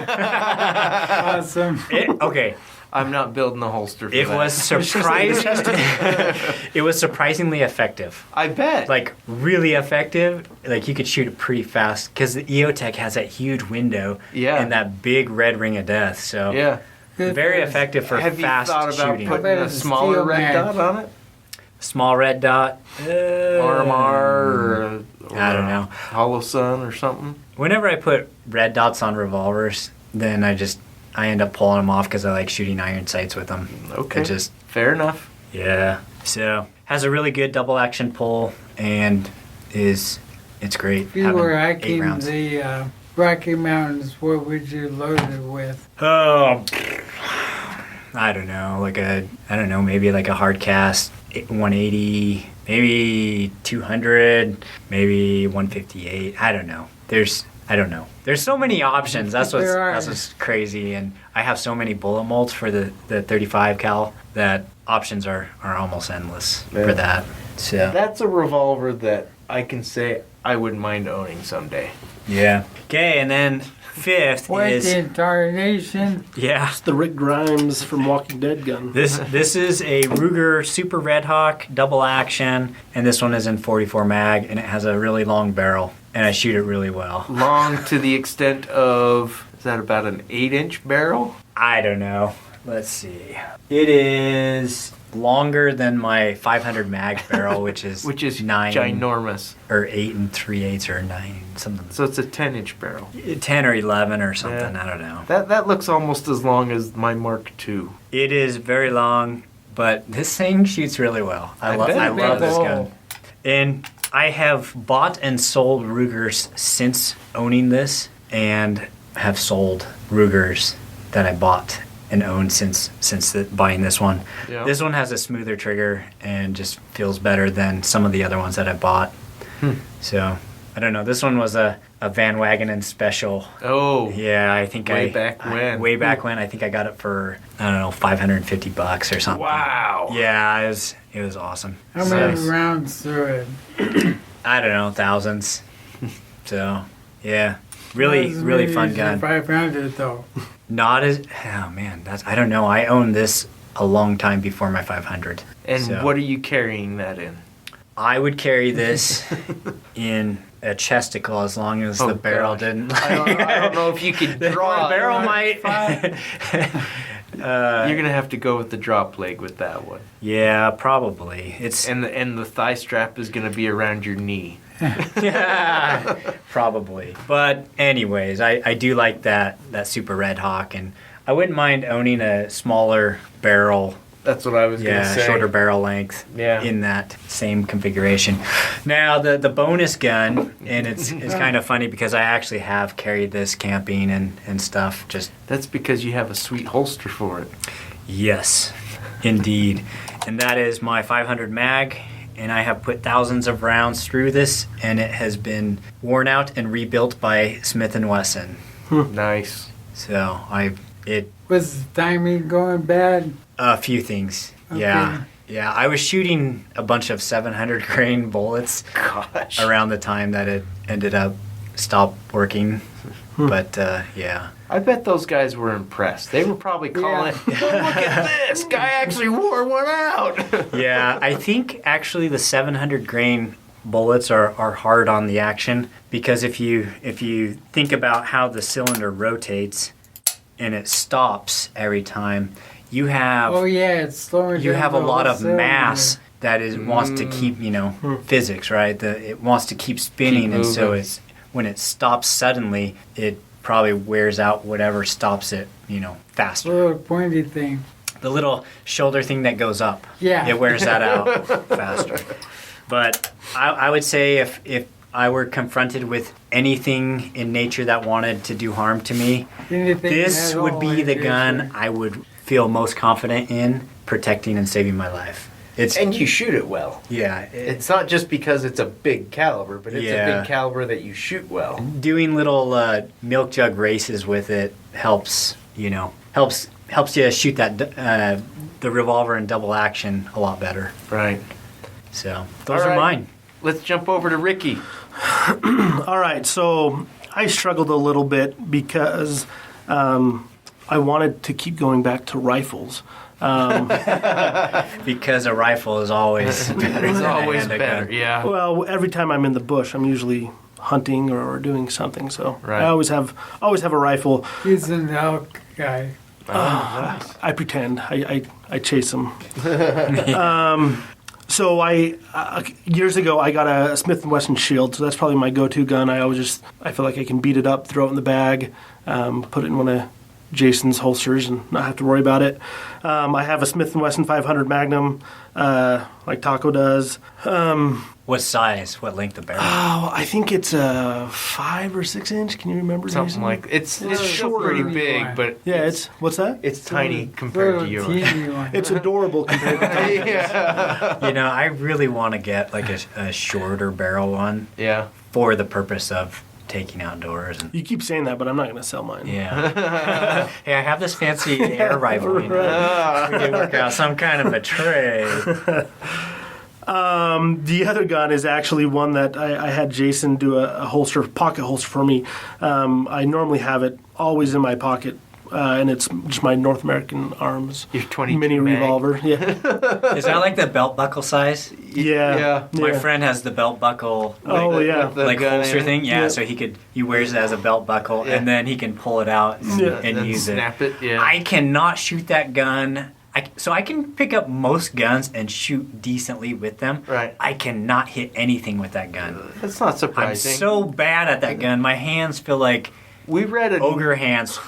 Speaker 3: Awesome.
Speaker 1: Okay,
Speaker 2: I'm not building a holster for
Speaker 1: it
Speaker 2: that.
Speaker 1: was surprising. It was surprisingly effective.
Speaker 2: I bet.
Speaker 1: Really effective. You could shoot it pretty fast because the EOTech has that huge window
Speaker 2: Yeah.
Speaker 1: and that big red ring of death. So
Speaker 2: yeah.
Speaker 3: Good
Speaker 1: very
Speaker 3: for-
Speaker 1: effective for
Speaker 2: Have you
Speaker 1: fast
Speaker 2: thought about
Speaker 1: shooting.
Speaker 2: putting
Speaker 3: I bet
Speaker 2: a
Speaker 3: it's a
Speaker 2: smaller
Speaker 3: steel
Speaker 2: red
Speaker 3: mag.
Speaker 2: dot on it?
Speaker 1: Small red dot.
Speaker 2: RMR or
Speaker 1: I don't know.
Speaker 2: Hollow Sun or something?
Speaker 1: Whenever I put red dots on revolvers, then I just I end up pulling them off because I like shooting iron sights with them.
Speaker 2: Okay.
Speaker 1: It just,
Speaker 2: Fair enough.
Speaker 1: yeah. So has a really good double action pull and it's great.
Speaker 3: If you
Speaker 1: having
Speaker 3: were
Speaker 1: 8
Speaker 3: hiking
Speaker 1: rounds.
Speaker 3: the Rocky Mountains, what would you load it with?
Speaker 1: Oh, I don't know, maybe like a hard cast 180, maybe 200, maybe 158. I don't know. There's so many options. That's what's crazy. And I have so many bullet molds for the 35 cal that options are almost endless for that. So
Speaker 2: That's a revolver that I can say I wouldn't mind owning someday.
Speaker 1: yeah. Okay, and then fifth
Speaker 3: What
Speaker 1: is
Speaker 3: in tarnation?
Speaker 1: yeah.
Speaker 4: It's the Rick Grimes from Walking Dead gun.
Speaker 1: This is a Ruger Super Red Hawk double action, and this one is in 44 mag, and it has a really long barrel, and I shoot it really well.
Speaker 2: Long to the extent of, is that about an 8-inch barrel?
Speaker 1: I don't know. Let's see. It is longer than my 500 mag barrel, which is 9
Speaker 2: ginormous.
Speaker 1: or 8 3/8 or 9 something.
Speaker 2: So it's a 10-inch barrel.
Speaker 1: 10 or 11 or something.
Speaker 2: Yeah.
Speaker 1: I don't know.
Speaker 2: That looks almost as long as my Mark II.
Speaker 1: It is very long, but this thing shoots really well. I
Speaker 2: bet
Speaker 1: love
Speaker 2: it
Speaker 1: this
Speaker 3: does.
Speaker 1: gun. And I have bought and sold Rugers since owning this, and have sold Rugers that I bought and owned since buying this one.
Speaker 2: Yeah.
Speaker 1: This one has a smoother trigger and just feels better than some of the other ones that I bought. So I don't know. This one was a Van Wagenen special.
Speaker 2: Oh,
Speaker 1: Yeah, I think
Speaker 2: Way back when.
Speaker 1: Way back when. I think I got it for, I don't know, $550 or something.
Speaker 2: wow.
Speaker 1: Yeah, it was awesome.
Speaker 3: How
Speaker 1: So,
Speaker 3: many rounds through it?
Speaker 1: I don't know, thousands. So, yeah. Really fun gun.
Speaker 3: 500 though.
Speaker 1: Not as, oh man, I don't know. I owned this a long time before my 500.
Speaker 2: And
Speaker 1: So,
Speaker 2: what are you carrying that in?
Speaker 1: I would carry this in a chesticle as long as
Speaker 2: Oh,
Speaker 1: the barrel
Speaker 2: gosh.
Speaker 1: didn't.
Speaker 2: I don't know if you could draw.
Speaker 1: The barrel might.
Speaker 2: You're gonna have to go with the drop leg with that one,
Speaker 1: Yeah, probably. It's
Speaker 2: and the thigh strap is gonna be around your knee.
Speaker 1: yeah, probably. But anyways, I do like that Super Red Hawk, and I wouldn't mind owning a smaller barrel.
Speaker 2: That's what I was gonna say.
Speaker 1: Shorter barrel length
Speaker 2: Yeah.
Speaker 1: in that same configuration. Now the bonus gun, and it's kind of funny because I actually have carried this camping and stuff. Just
Speaker 2: That's because you have a sweet holster for it.
Speaker 1: yes, indeed, and that is my 500 mag. And I have put thousands of rounds through this, and it has been worn out and rebuilt by Smith & Wesson.
Speaker 2: Nice.
Speaker 1: So
Speaker 3: Was the timing going bad?
Speaker 1: a few things.
Speaker 3: Okay.
Speaker 1: Yeah. I was shooting a bunch of 700 grain bullets
Speaker 2: Gosh.
Speaker 1: around the time that it ended up stopped working. But yeah.
Speaker 2: I bet those guys were impressed. They were probably calling it, "Oh, look at this! Guy actually wore one out!"
Speaker 1: Yeah, I think actually the 700 grain bullets are hard on the action, because if you think about how the cylinder rotates and it stops every time, you have
Speaker 3: Oh yeah, it's slowing
Speaker 1: you
Speaker 3: down
Speaker 1: have a
Speaker 3: the
Speaker 1: lot
Speaker 3: whole
Speaker 1: of
Speaker 3: cylinder.
Speaker 1: mass that wants to keep, physics, right? It wants to keep spinning,
Speaker 2: Keep
Speaker 1: and so
Speaker 2: moving.
Speaker 1: when it stops suddenly, it probably wears out whatever stops it, faster.
Speaker 3: Little pointy thing.
Speaker 1: The little shoulder thing that goes up,
Speaker 3: Yeah.
Speaker 1: it wears that out faster. But I would say if I were confronted with anything in nature that wanted to do harm to me,
Speaker 3: Anything
Speaker 1: this
Speaker 3: at
Speaker 1: would
Speaker 3: all
Speaker 1: be
Speaker 3: in
Speaker 1: the
Speaker 3: nature.
Speaker 1: gun I would feel most confident in protecting and saving my life. It's
Speaker 2: And you shoot it well.
Speaker 1: yeah,
Speaker 2: It's not just because it's a big caliber, but it's a
Speaker 1: Yeah.
Speaker 2: big caliber that you shoot well.
Speaker 1: doing little milk jug races with it helps you shoot that the revolver in double action a lot better.
Speaker 2: Right.
Speaker 1: So those
Speaker 2: All
Speaker 1: are
Speaker 2: right.
Speaker 1: mine.
Speaker 2: Let's jump over to Ricky.
Speaker 4: All right, so I struggled a little bit because I wanted to keep going back to rifles.
Speaker 1: Because a rifle is always better.
Speaker 2: It's
Speaker 1: than a
Speaker 2: always
Speaker 1: handgun.
Speaker 2: better, yeah.
Speaker 4: Well, every time I'm in the bush, I'm usually hunting or doing something. So
Speaker 2: Right.
Speaker 4: I always have a rifle.
Speaker 3: He's an elk guy.
Speaker 4: I pretend. I chase them. So years ago I got a Smith & Wesson Shield, so that's probably my go-to gun. I feel like I can beat it up, throw it in the bag, put it in one of Jason's holsters and not have to worry about it. I have a Smith & Wesson 500 Magnum, like Taco does.
Speaker 1: What size? What length of barrel?
Speaker 4: Oh, I think it's a 5 or 6 inch. Can you remember?
Speaker 2: Something
Speaker 4: Jason?
Speaker 2: like it's still
Speaker 3: shorter
Speaker 2: pretty
Speaker 3: than
Speaker 2: big,
Speaker 3: mine.
Speaker 2: but
Speaker 4: Yeah, it's what's that?
Speaker 2: it's tiny compared to yours.
Speaker 4: It's adorable compared to Taco.
Speaker 2: Yeah.
Speaker 1: You know, I really want to get like a shorter barrel one
Speaker 2: Yeah.
Speaker 1: for the purpose of taking outdoors. And
Speaker 4: You keep saying that, but I'm not going to sell mine.
Speaker 1: yeah. Hey, I have this fancy air rifle. You know? We could work out some kind of a trade.
Speaker 4: The other gun is actually one that I had Jason do a pocket holster for me. I normally have it always in my pocket, and it's just my North American Arms
Speaker 2: Your 22
Speaker 4: mini
Speaker 2: mag.
Speaker 4: revolver. Yeah,
Speaker 1: Is that like the belt buckle size?
Speaker 4: yeah.
Speaker 1: My friend has the belt buckle
Speaker 4: Oh yeah.
Speaker 2: The
Speaker 1: like
Speaker 2: gun
Speaker 1: holster
Speaker 2: in.
Speaker 1: thing. Yeah,
Speaker 4: Yeah.
Speaker 1: so he wears it as a belt buckle
Speaker 2: Yeah.
Speaker 1: and then he can pull it out and,
Speaker 4: Yeah.
Speaker 1: and
Speaker 2: then
Speaker 1: use it.
Speaker 2: snap it. Yeah.
Speaker 1: I cannot shoot that gun. So I can pick up most guns and shoot decently with them.
Speaker 2: Right.
Speaker 1: I cannot hit anything with that gun.
Speaker 2: That's not
Speaker 1: I'm
Speaker 2: surprising.
Speaker 1: so bad at that gun. My hands feel like
Speaker 2: we read a
Speaker 1: ogre hands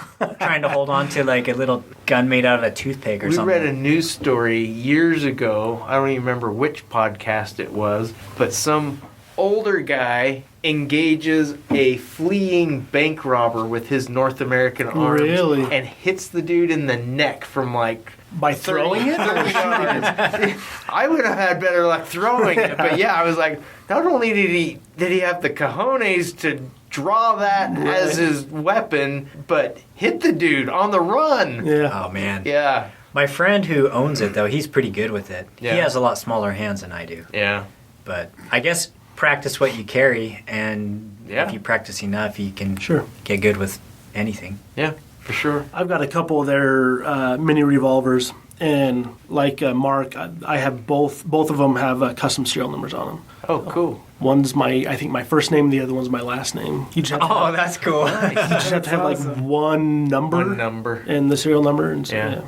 Speaker 1: trying to hold on to like a little gun made out of a toothpick or
Speaker 2: We
Speaker 1: something.
Speaker 2: read a news story years ago. I don't even remember which podcast it was, but some older guy engages a fleeing bank robber with his North American arms
Speaker 4: Really?
Speaker 2: and hits the dude in the neck from like
Speaker 4: By throwing it?
Speaker 2: 30 yards. I would have had better luck throwing it, but yeah, I was like, not only did he have the cojones to draw that as his weapon, but hit the dude on the run.
Speaker 4: Yeah.
Speaker 1: Oh man.
Speaker 2: Yeah.
Speaker 1: My friend who owns it though, he's pretty good with it.
Speaker 2: Yeah.
Speaker 1: He has a lot smaller hands than I do.
Speaker 2: Yeah.
Speaker 1: But I guess practice what you carry, and
Speaker 2: Yeah.
Speaker 1: if you practice enough, you can
Speaker 4: Sure.
Speaker 1: get good with anything.
Speaker 2: Yeah, for sure.
Speaker 4: I've got a couple of their mini revolvers, and like Mark, I have both of them have custom serial numbers on them.
Speaker 2: Oh, cool.
Speaker 4: One's I think my first name, the other one's my last name. You just have to
Speaker 1: Oh,
Speaker 4: have,
Speaker 1: that's cool.
Speaker 4: you just have, to have like
Speaker 3: awesome.
Speaker 4: one number
Speaker 2: One number.
Speaker 4: and the serial number, and so,
Speaker 2: Yeah.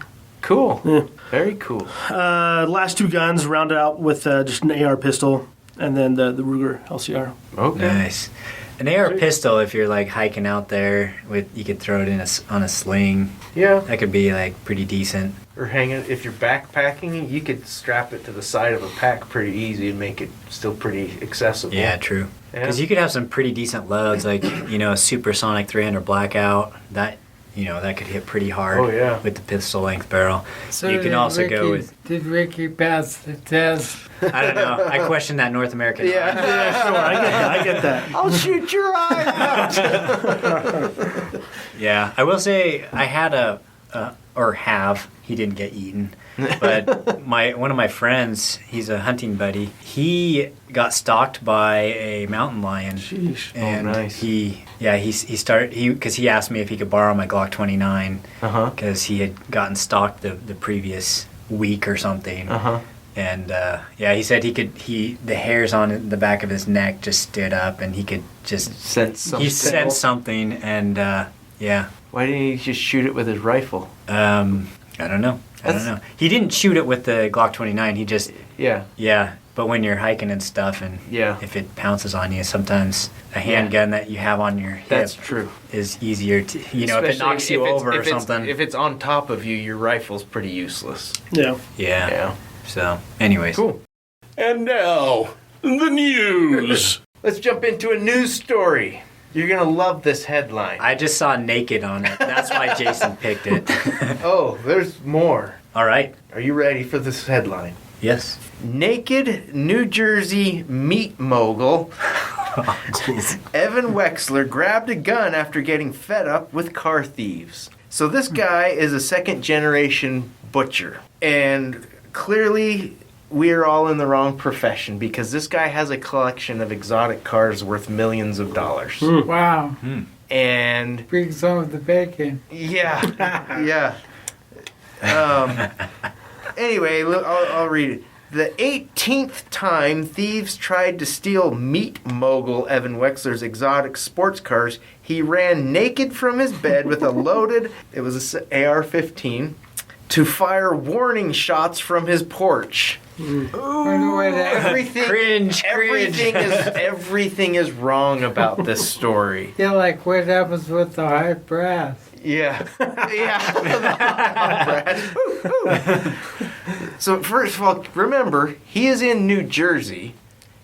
Speaker 2: Cool.
Speaker 4: Yeah.
Speaker 2: Very cool.
Speaker 4: last two guns rounded out with just an AR pistol, and then the Ruger LCR.
Speaker 2: Okay.
Speaker 1: Nice. An AR pistol, if you're like hiking out there, you could throw it in on a sling.
Speaker 2: Yeah.
Speaker 1: That could be like pretty decent.
Speaker 2: Or hang it, if you're backpacking, you could strap it to the side of a pack pretty easy and make it still pretty accessible.
Speaker 1: Yeah, true.
Speaker 2: Yeah.
Speaker 1: Because you could have some pretty decent loads, like a supersonic 300 blackout. That that could hit pretty hard.
Speaker 2: Oh, yeah.
Speaker 1: With the pistol length barrel.
Speaker 3: So
Speaker 1: you can
Speaker 3: did
Speaker 1: also go
Speaker 3: Ricky-
Speaker 1: with.
Speaker 3: Did Ricky pass the test?
Speaker 1: I don't know. I question that North American.
Speaker 2: Yeah.
Speaker 4: Yeah, sure, I get that.
Speaker 2: I'll shoot your eye out.
Speaker 1: Yeah, I will say I had he didn't get eaten, but one of my friends, he's a hunting buddy. He got stalked by a mountain lion.
Speaker 4: Sheesh.
Speaker 1: And
Speaker 2: nice.
Speaker 1: he because he asked me if he could borrow my Glock 29
Speaker 2: Uh-huh.
Speaker 1: because he had gotten stalked the previous week or something.
Speaker 2: Uh-huh.
Speaker 1: And he said the hairs on the back of his neck just stood up and he could just
Speaker 2: Sense something.
Speaker 1: he sensed something and
Speaker 2: Why didn't he just shoot it with his rifle?
Speaker 1: I don't know. He didn't shoot it with the Glock 29. He just
Speaker 2: Yeah.
Speaker 1: But when you're hiking and stuff, and
Speaker 2: Yeah.
Speaker 1: if it pounces on you, sometimes a handgun that you have on your hip
Speaker 2: That's true.
Speaker 1: is easier to if it
Speaker 2: Especially
Speaker 1: knocks you
Speaker 2: if it's-
Speaker 1: over or
Speaker 2: if it's-
Speaker 1: something.
Speaker 2: If it's on top of you, your rifle's pretty useless.
Speaker 4: Yeah.
Speaker 1: Yeah. So, anyways.
Speaker 2: Cool.
Speaker 5: And now, the news.
Speaker 2: Let's jump into a news story. You're going to love this headline.
Speaker 1: I just saw naked on it. That's why Jason picked it.
Speaker 2: Oh, there's more.
Speaker 1: All right.
Speaker 2: Are you ready for this headline?
Speaker 1: Yes.
Speaker 2: Naked New Jersey meat mogul
Speaker 1: Oh, jeez.
Speaker 2: Evan Wexler grabbed a gun after getting fed up with car thieves. So this guy is a second generation butcher. And clearly we are all in the wrong profession because this guy has a collection of exotic cars worth millions of dollars.
Speaker 3: Wow.
Speaker 2: And
Speaker 3: Bring some of the bacon.
Speaker 2: yeah. Anyway, I'll read it. The 18th time thieves tried to steal MeatMogul Evan Wexler's exotic sports cars, he ran naked from his bed with a loaded, it was a AR-15, to fire warning shots from his porch. Everything,
Speaker 1: Cringe.
Speaker 2: everything is wrong about this story.
Speaker 3: Yeah, like what happens with the high brass?
Speaker 2: Yeah. Yeah. Brad. So first of all, remember, he is in New Jersey.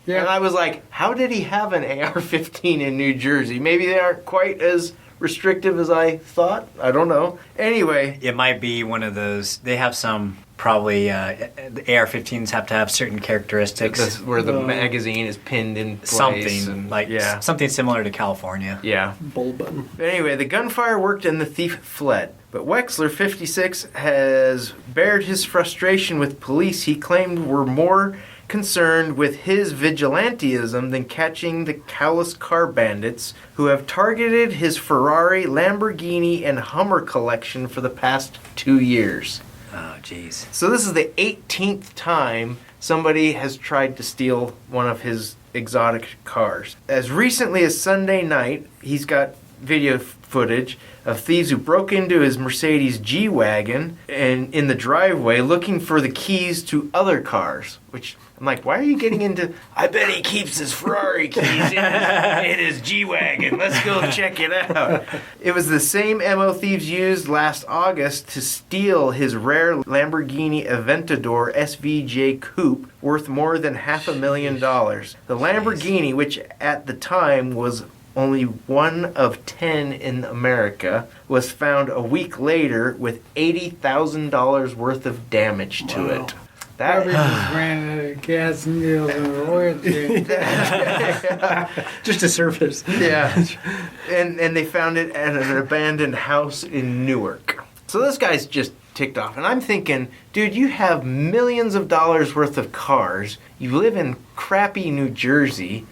Speaker 3: Yeah.
Speaker 2: And I was like, how did he have an AR-15 in New Jersey? Maybe they aren't quite as restrictive as I thought. I don't know. Anyway.
Speaker 1: It might be one of those. They have some, probably, the AR-15s have to have certain characteristics.
Speaker 2: That's where the magazine is pinned in place.
Speaker 1: Something, something similar to California.
Speaker 2: Yeah.
Speaker 4: Bull button.
Speaker 2: But anyway, the gunfire worked and the thief fled. But Wexler, 56, has bared his frustration with police he claimed were more concerned with his vigilantism than catching the callous car bandits who have targeted his Ferrari, Lamborghini, and Hummer collection for the past 2 years.
Speaker 1: Oh, jeez.
Speaker 2: So this is the 18th time somebody has tried to steal one of his exotic cars. As recently as Sunday night, he's got video footage of thieves who broke into his Mercedes G-Wagon and in the driveway looking for the keys to other cars, which I'm like, why are you getting into... I bet he keeps his Ferrari keys in his G-Wagon. Let's go check it out. It was the same MO thieves used last August to steal his rare Lamborghini Aventador SVJ coupe worth more than $500,000. The Lamborghini, which at the time was only one of 10 in America, was found a week later with $80,000 worth of damage to it.
Speaker 3: Probably just ran out of gas and needles and oil change.
Speaker 4: Just to surface.
Speaker 2: Yeah. And they found it at an abandoned house in Newark. So this guy's just ticked off. And I'm thinking, dude, you have millions of dollars worth of cars. You live in crappy New Jersey.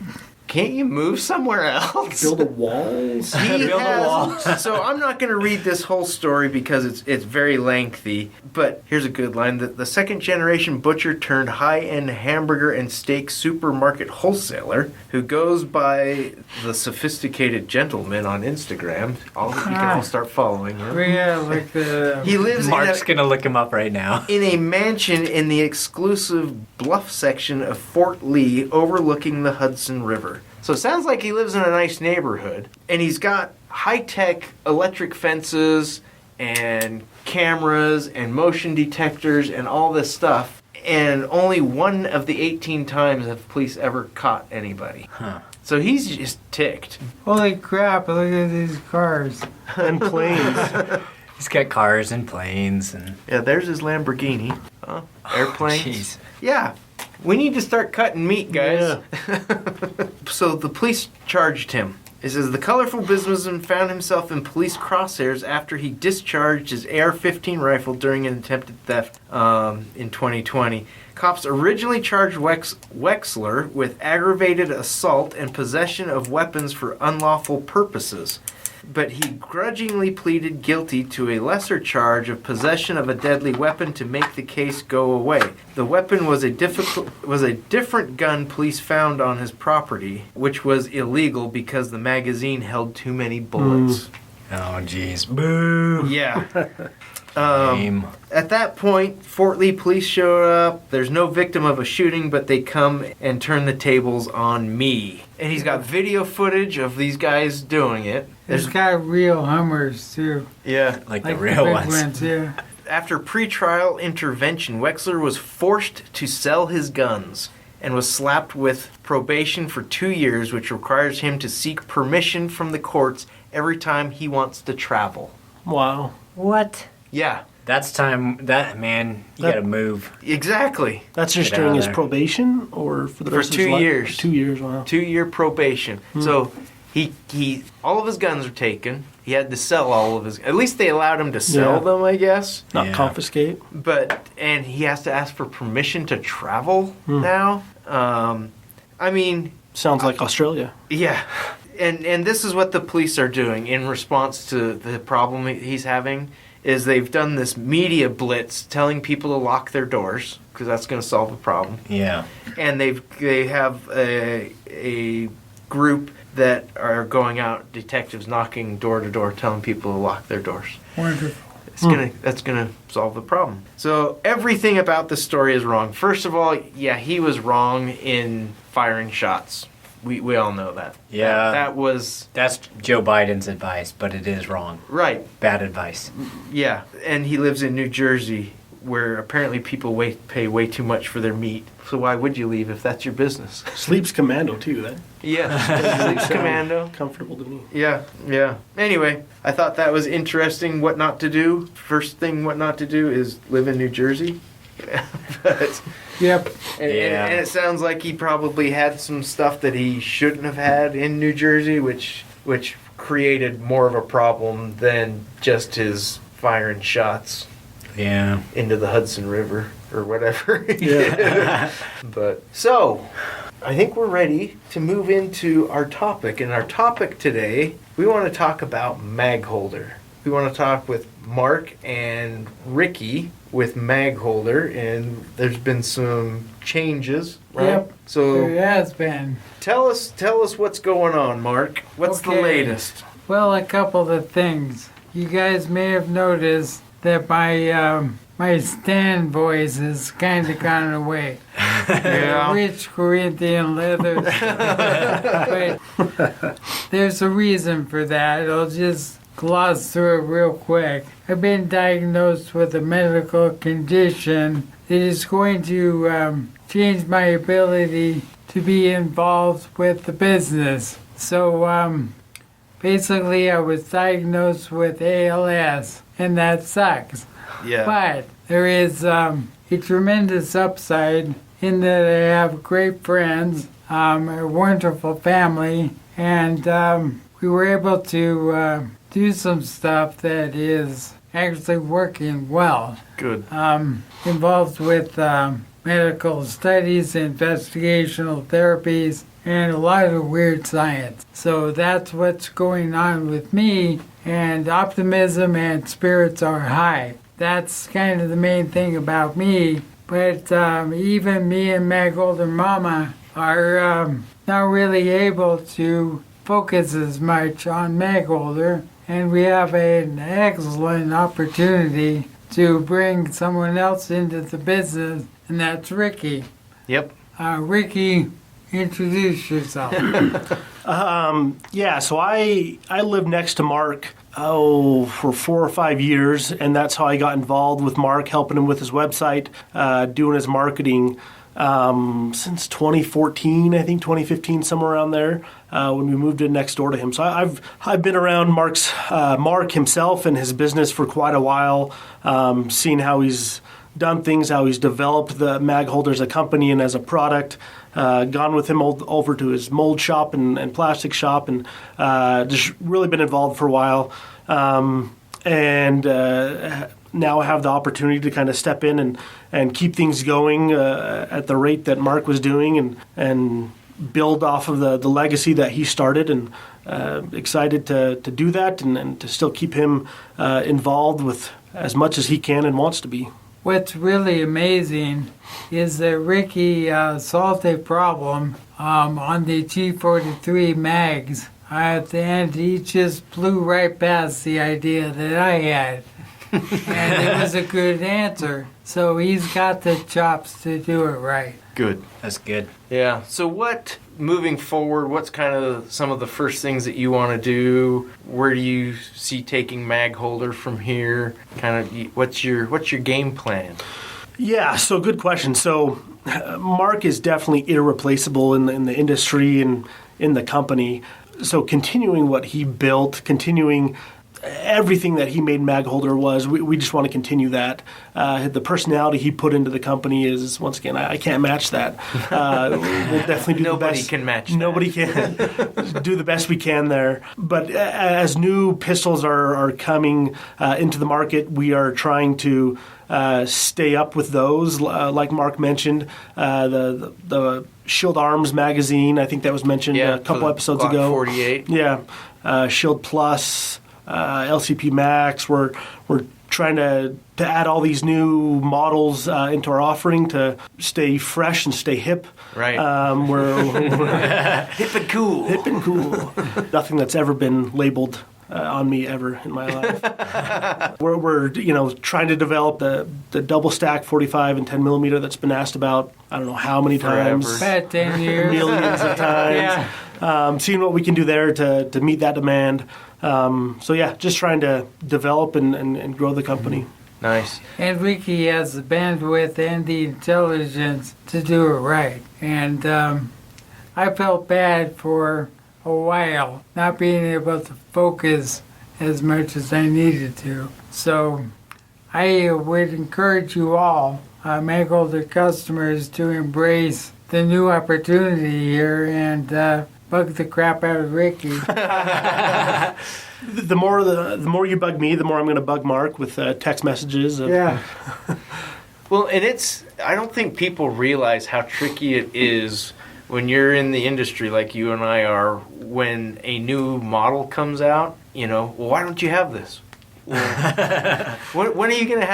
Speaker 2: Can't you move somewhere else?
Speaker 4: Build a walls.
Speaker 1: Build a wall.
Speaker 2: So I'm not going to read this whole story because it's very lengthy. But here's a good line. The second generation butcher turned high-end hamburger and steak supermarket wholesaler who goes by the sophisticated gentleman on Instagram. You can all start following him.
Speaker 3: Yeah, like the...
Speaker 2: He lives
Speaker 1: Mark's going to look him up right now.
Speaker 2: in a mansion in the exclusive bluff section of Fort Lee overlooking the Hudson River. So it sounds like he lives in a nice neighborhood, and he's got high-tech electric fences and cameras and motion detectors and all this stuff, and only one of the 18 times have police ever caught anybody.
Speaker 1: Huh.
Speaker 2: So he's just ticked.
Speaker 3: Holy crap, look at these cars.
Speaker 4: And planes.
Speaker 1: He's got cars and planes and...
Speaker 2: Yeah, there's his Lamborghini. Airplanes.
Speaker 1: Jeez.
Speaker 2: Yeah. We need to start cutting meat, guys.
Speaker 4: Yeah.
Speaker 2: So the police charged him. It says the colorful businessman found himself in police crosshairs after he discharged his AR-15 rifle during an attempted theft in 2020. Cops originally charged Wexler with aggravated assault and possession of weapons for unlawful purposes. But he grudgingly pleaded guilty to a lesser charge of possession of a deadly weapon to make the case go away. The weapon was a different gun police found on his property, which was illegal because the magazine held too many bullets.
Speaker 1: Oh, jeez. Boo.
Speaker 2: Yeah.
Speaker 1: Lame.
Speaker 2: At that point, Fort Lee police showed up. There's no victim of a shooting, but they come and turn the tables on me. And he's got video footage of these guys doing it.
Speaker 3: It's got real Hummers, too.
Speaker 2: Yeah.
Speaker 1: Like the
Speaker 3: Like
Speaker 1: real
Speaker 3: big
Speaker 1: ones.
Speaker 3: Yeah.
Speaker 2: After pretrial intervention, Wexler was forced to sell his guns and was slapped with probation for 2 years, which requires him to seek permission from the courts every time he wants to travel.
Speaker 4: Wow.
Speaker 1: What?
Speaker 2: Yeah,
Speaker 1: That's time. Man, you
Speaker 4: That-
Speaker 1: got to move.
Speaker 2: exactly.
Speaker 4: That's just
Speaker 1: Get
Speaker 4: during
Speaker 1: out of
Speaker 4: his
Speaker 1: there.
Speaker 4: probation or for the
Speaker 2: For
Speaker 4: rest of
Speaker 2: 2
Speaker 4: his life?
Speaker 2: years.
Speaker 4: 2 years, wow.
Speaker 2: 2-year probation. So he all of his guns are taken. He had to sell all of his. At least they allowed him to sell
Speaker 4: Yeah.
Speaker 2: them, I guess.
Speaker 4: Not
Speaker 1: Yeah.
Speaker 4: confiscate.
Speaker 2: And he has to ask for permission to travel now. I mean,
Speaker 4: Sounds like Australia.
Speaker 2: yeah. And this is what the police are doing in response to the problem he's having. Is they've done this media blitz telling people to lock their doors because that's going to solve the problem.
Speaker 1: Yeah.
Speaker 2: And they have a group that are going out, detectives knocking door to door, telling people to lock their doors.
Speaker 3: Wonderful.
Speaker 2: That's gonna solve the problem. So everything about this story is wrong. First of all, yeah, he was wrong in firing shots. We all know that.
Speaker 1: Yeah.
Speaker 2: That was
Speaker 1: That's Joe Biden's advice, but it is wrong.
Speaker 2: right.
Speaker 1: Bad advice.
Speaker 2: Yeah, and he lives in New Jersey, where apparently people pay way too much for their meat. So why would you leave if that's your business?
Speaker 4: Sleeps commando too. That
Speaker 2: Yeah, Sleeps Commando.
Speaker 4: comfortable to me.
Speaker 2: Yeah, yeah. Anyway, I thought that was interesting. What not to do? First thing, what not to do is live in New Jersey. But
Speaker 3: Yep.
Speaker 2: and it sounds like he probably had some stuff that he shouldn't have had in New Jersey, which created more of a problem than just his firing shots
Speaker 1: Yeah.
Speaker 2: into the Hudson River or whatever.
Speaker 4: Yeah.
Speaker 2: But so, I think we're ready to move into our topic. And our topic today, we want to talk about Magholder. We want to talk with Mark and Ricky with Magholder, and there's been some changes, right?
Speaker 3: Yep.
Speaker 2: So
Speaker 3: There has been.
Speaker 2: tell us what's going on, Mark. What's the
Speaker 3: Okay.
Speaker 2: latest?
Speaker 3: Well, a couple of things. You guys may have noticed that my stand voice has kind of gone away.
Speaker 2: Yeah.
Speaker 3: Rich Corinthian leather. But there's a reason for that. I'll just gloss through it real quick. I've been diagnosed with a medical condition that is going to change my ability to be involved with the business. So basically, I was diagnosed with ALS, and that sucks.
Speaker 2: Yeah.
Speaker 3: But there is a tremendous upside in that I have great friends, a wonderful family, and we were able to do some stuff that is actually working well.
Speaker 2: Good.
Speaker 3: Involved with medical studies, investigational therapies, and a lot of weird science. So that's what's going on with me, and optimism and spirits are high. That's kind of the main thing about me. But even me and Magholder Mama are not really able to focus as much on Magholder, and we have an excellent opportunity to bring someone else into the business, and that's Ricky.
Speaker 2: Yep.
Speaker 3: Ricky, introduce yourself.
Speaker 4: Yeah, so I lived next to Mark for 4 or 5 years, and that's how I got involved with Mark, helping him with his website, doing his marketing since 2014, I think 2015, somewhere around there, when we moved in next door to him. So I've been around Mark himself and his business for quite a while, seeing how he's done things, how he's developed the Magholder as a company and as a product. Gone with him over to his mold shop and plastic shop, and just really been involved for a while. And now I have the opportunity to kind of step in and keep things going at the rate that Mark was doing, and build off of the legacy that he started, and excited to do that and to still keep him involved with as much as he can and wants to be.
Speaker 3: What's really amazing is that Ricky solved a problem on the G43 mags. At the end, he just blew right past the idea that I had. And it was a good answer. So he's got the chops to do it right.
Speaker 2: Good.
Speaker 1: That's good.
Speaker 2: Yeah. So moving forward, what's kind of some of the first things that you want to do? Where do you see taking Magholder from here? Kind of, what's your game plan?
Speaker 4: Yeah, so good question. So Mark is definitely irreplaceable in the industry and in the company. So continuing what he built, continuing everything that he made Magholder was, we just want to continue that. The personality he put into the company is, once again, I can't match that. We'll definitely do
Speaker 2: Nobody
Speaker 4: the best.
Speaker 2: can match that.
Speaker 4: Nobody can. Do the best we can there. But as new pistols are coming into the market, we are trying to stay up with those. Like Mark mentioned, the Shield Arms magazine, I think that was mentioned a couple episodes
Speaker 2: Glock
Speaker 4: ago.
Speaker 2: 48.
Speaker 4: Yeah, Shield Plus, LCP Max. We're trying to add all these new models into our offering to stay fresh and stay hip.
Speaker 2: Right.
Speaker 4: We're
Speaker 2: Hip and cool.
Speaker 4: hip and cool. Nothing that's ever been labeled on me ever in my life. we're trying to develop the double stack 45 and 10 millimeter that's been asked about I don't know how many times.
Speaker 3: About 10 years.
Speaker 4: Millions of times.
Speaker 3: Yeah.
Speaker 4: Seeing what we can do there to meet that demand. So yeah, just trying to develop and grow the company.
Speaker 2: Nice.
Speaker 3: And Ricky has the bandwidth and the intelligence to do it right. And I felt bad for a while not being able to focus as much as I needed to. So I would encourage you all, Magholder customers, to embrace the new opportunity here and bug the crap out of Ricky.
Speaker 4: The more you bug me, the more I'm going to bug Mark with text messages.
Speaker 3: Yeah.
Speaker 2: Well, and I don't think people realize how tricky it is when you're in the industry like you and I are, when a new model comes out, well, why don't you have this? Well, when are you going to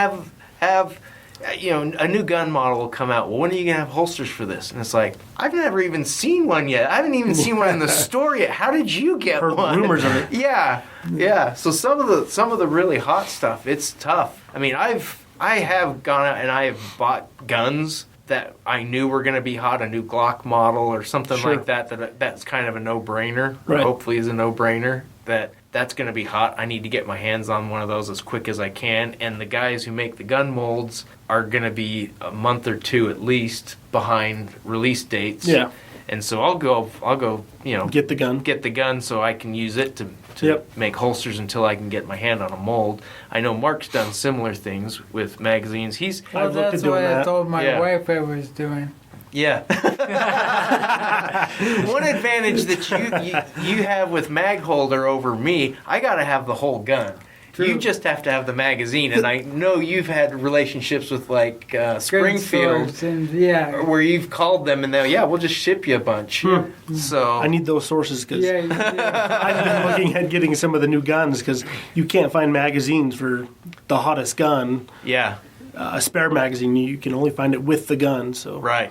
Speaker 2: have a new gun model will come out. Well, when are you going to have holsters for this? And it's like, I've never even seen one yet. I haven't even seen one in the store yet. How did you get
Speaker 4: Heard
Speaker 2: one?
Speaker 4: rumors of it.
Speaker 2: Yeah. So some of the really hot stuff, it's tough. I mean, I have gone out and I have bought guns that I knew were going to be hot, a new Glock model or something
Speaker 4: Sure.
Speaker 2: like that's kind of a no-brainer,
Speaker 4: Right.
Speaker 2: or hopefully is a no-brainer, that's going to be hot. I need to get my hands on one of those as quick as I can, and the guys who make the gun molds are going to be a month or two at least behind release dates.
Speaker 4: Yeah.
Speaker 2: And so I'll go,
Speaker 4: Get the gun.
Speaker 2: get the gun so I can use it to
Speaker 4: Yep.
Speaker 2: make holsters until I can get my hand on a mold. I know Mark's done similar things with magazines.
Speaker 3: Well,
Speaker 4: I've looked at
Speaker 3: that's
Speaker 4: doing
Speaker 3: what I
Speaker 4: that.
Speaker 3: told my
Speaker 2: Yeah.
Speaker 3: wife I was doing.
Speaker 2: Yeah. One advantage that you have with Magholder over me, I got to have the whole gun.
Speaker 3: True.
Speaker 2: You just have to have the magazine, and I know you've had relationships with like Springfield,
Speaker 3: Good source, and yeah.
Speaker 2: where you've called them and we'll just ship you a bunch. So
Speaker 4: I need those sources because
Speaker 3: Yeah, you do.
Speaker 4: I've been looking at getting some of the new guns because you can't find magazines for the hottest gun.
Speaker 2: yeah,
Speaker 4: A spare magazine, you can only find it with the gun. So
Speaker 2: right.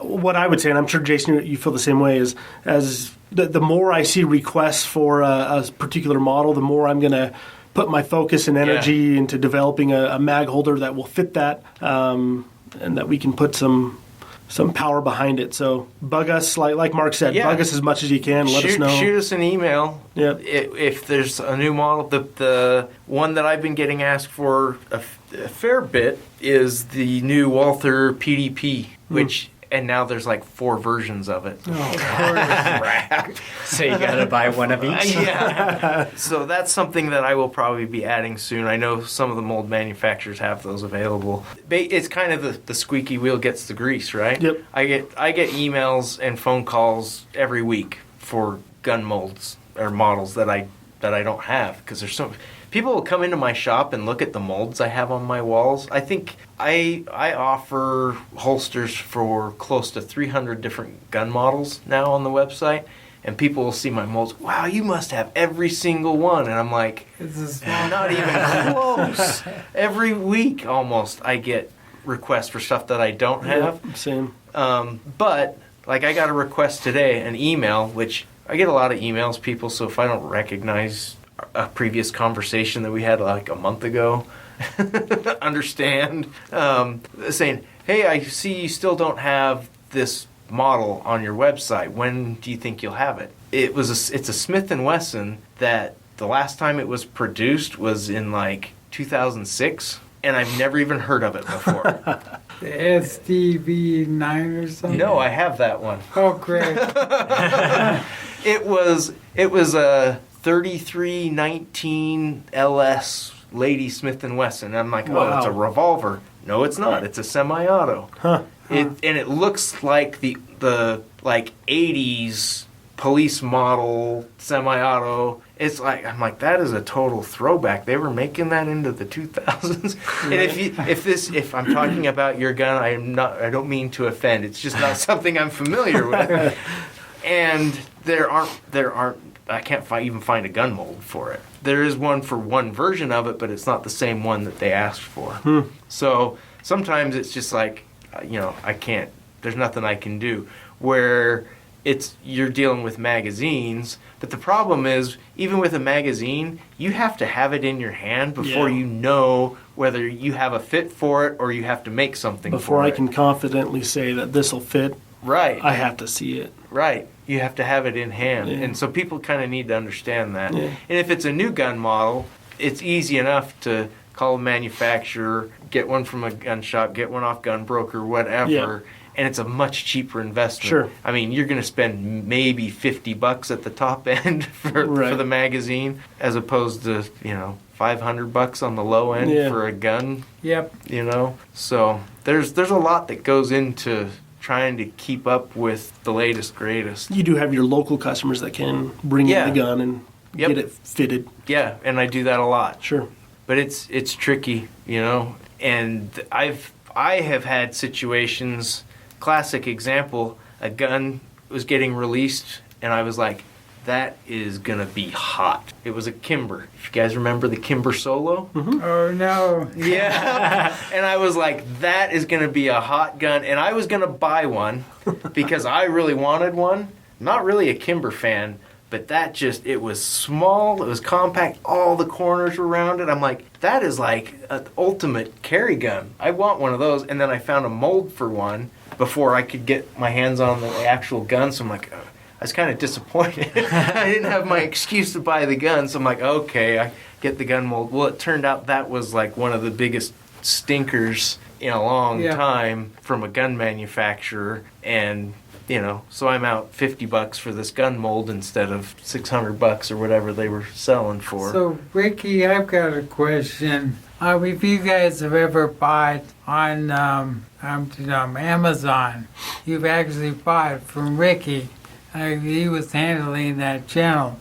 Speaker 4: what I would say, and I'm sure Jason, you feel the same way, is as the more I see requests for a particular model, the more I'm going to put my focus and energy into developing a mag holder that will fit that, and that we can put some power behind it. So bug us, like Mark said, bug us as much as you can. Let us know.
Speaker 2: Shoot us an email.
Speaker 4: Yeah.
Speaker 2: If there's a new model. The one that I've been getting asked for a fair bit is the new Walther PDP, which and now there's like 4 versions of it. Crap.
Speaker 1: So you got to buy one of each.
Speaker 2: Yeah. So that's something that I will probably be adding soon. I know some of the mold manufacturers have those available. It's kind of the squeaky wheel gets the grease, right?
Speaker 4: Yep.
Speaker 2: I get emails and phone calls every week for gun molds or models that I don't have because there's so people will come into my shop and look at the molds I have on my walls. I think I offer holsters for close to 300 different gun models now on the website, and people will see my molds. Wow, you must have every single one, and I'm like,
Speaker 3: It's a small
Speaker 2: not even close. Every week almost I get requests for stuff that I don't have.
Speaker 4: Yeah, same.
Speaker 2: But like I got a request today, an email, which I get a lot of emails, people. So if I don't recognize a previous conversation that we had like a month ago, understand, saying, "Hey, I see you still don't have this model on your website. When do you think you'll have it?" It's a Smith & Wesson that the last time it was produced was in like 2006. And I've never even heard of it before.
Speaker 3: The SDV9 or something?
Speaker 2: No, I have that one.
Speaker 3: Oh, great.
Speaker 2: It was a 3319 LS Lady Smith & Wesson. And I'm like, oh, it's a revolver. No, it's not. It's a semi-auto.
Speaker 4: Huh.
Speaker 2: And it looks like the like 80s police model semi-auto. It's like, I'm like, that is a total throwback. They were making that into the 2000s. And if I'm talking about your gun, I don't mean to offend. It's just not something I'm familiar with. And there aren't I can't even find a gun mold for it. There is one for one version of it, but it's not the same one that they asked for. So sometimes it's just like, I can't, there's nothing I can do. Where you're dealing with magazines. But the problem is, even with a magazine, you have to have it in your hand before you know whether you have a fit for it or you have to make something for it.
Speaker 4: Before I can confidently say that this will fit,
Speaker 2: right,
Speaker 4: I have to see it.
Speaker 2: Right. You have to have it in hand.
Speaker 4: Yeah.
Speaker 2: And so people kind of need to understand that.
Speaker 4: Yeah.
Speaker 2: And if it's a new gun model, it's easy enough to call a manufacturer, get one from a gun shop, get one off Gun Broker, whatever.
Speaker 4: Yeah.
Speaker 2: And it's a much cheaper investment.
Speaker 4: Sure.
Speaker 2: I mean, you're going to spend maybe $50 at the top end for the magazine, as opposed to, $500 on the low end for a gun.
Speaker 3: Yep.
Speaker 2: So there's a lot that goes into trying to keep up with the latest greatest.
Speaker 4: You do have your local customers that can bring in the gun and get it fitted.
Speaker 2: Yeah, and I do that a lot.
Speaker 4: Sure.
Speaker 2: But it's tricky, and I have had situations. Classic example, a gun was getting released, and I was like, that is going to be hot. It was a Kimber. If you guys remember the Kimber Solo?
Speaker 4: Mm-hmm.
Speaker 3: Oh, no.
Speaker 2: Yeah. And I was like, that is going to be a hot gun. And I was going to buy one because I really wanted one. Not really a Kimber fan, but it was small, it was compact, all the corners were rounded. I'm like, that is like an ultimate carry gun. I want one of those. And then I found a mold for one before I could get my hands on the actual gun. So I'm like, I was kind of disappointed. I didn't have my excuse to buy the gun. So I'm like, okay, I get the gun mold. Well, it turned out that was like one of the biggest stinkers in a long time from a gun manufacturer. And so I'm out $50 for this gun mold instead of $600 or whatever they were selling for.
Speaker 3: So, Ricky, I've got a question. If you guys have ever bought on Amazon, you've actually bought from Ricky. He was handling that channel.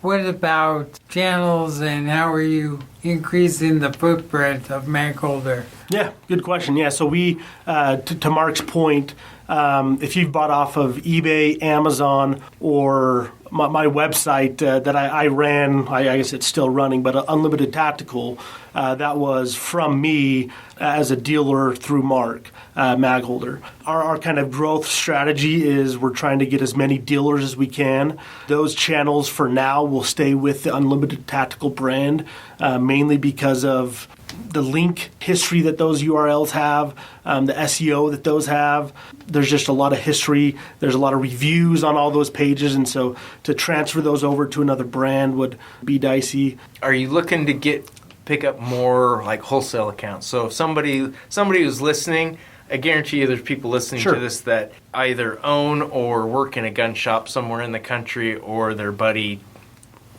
Speaker 3: What about channels, and how are you increasing the footprint of Magholder?
Speaker 4: Yeah, good question. Yeah, so we, to Mark's point, if you've bought off of eBay, Amazon, or my website that I ran, I guess it's still running, but Unlimited Tactical, that was from me as a dealer through Mark, Magholder. Our kind of growth strategy is we're trying to get as many dealers as we can. Those channels for now will stay with the Unlimited Tactical brand, mainly because of the link history that those URLs have, the SEO that those have. There's just a lot of history. There's a lot of reviews on all those pages, and so to transfer those over to another brand would be dicey.
Speaker 2: Are you looking to pick up more like wholesale accounts? So if somebody who's listening, I guarantee you there's people listening to this that either own or work in a gun shop somewhere in the country, or their buddy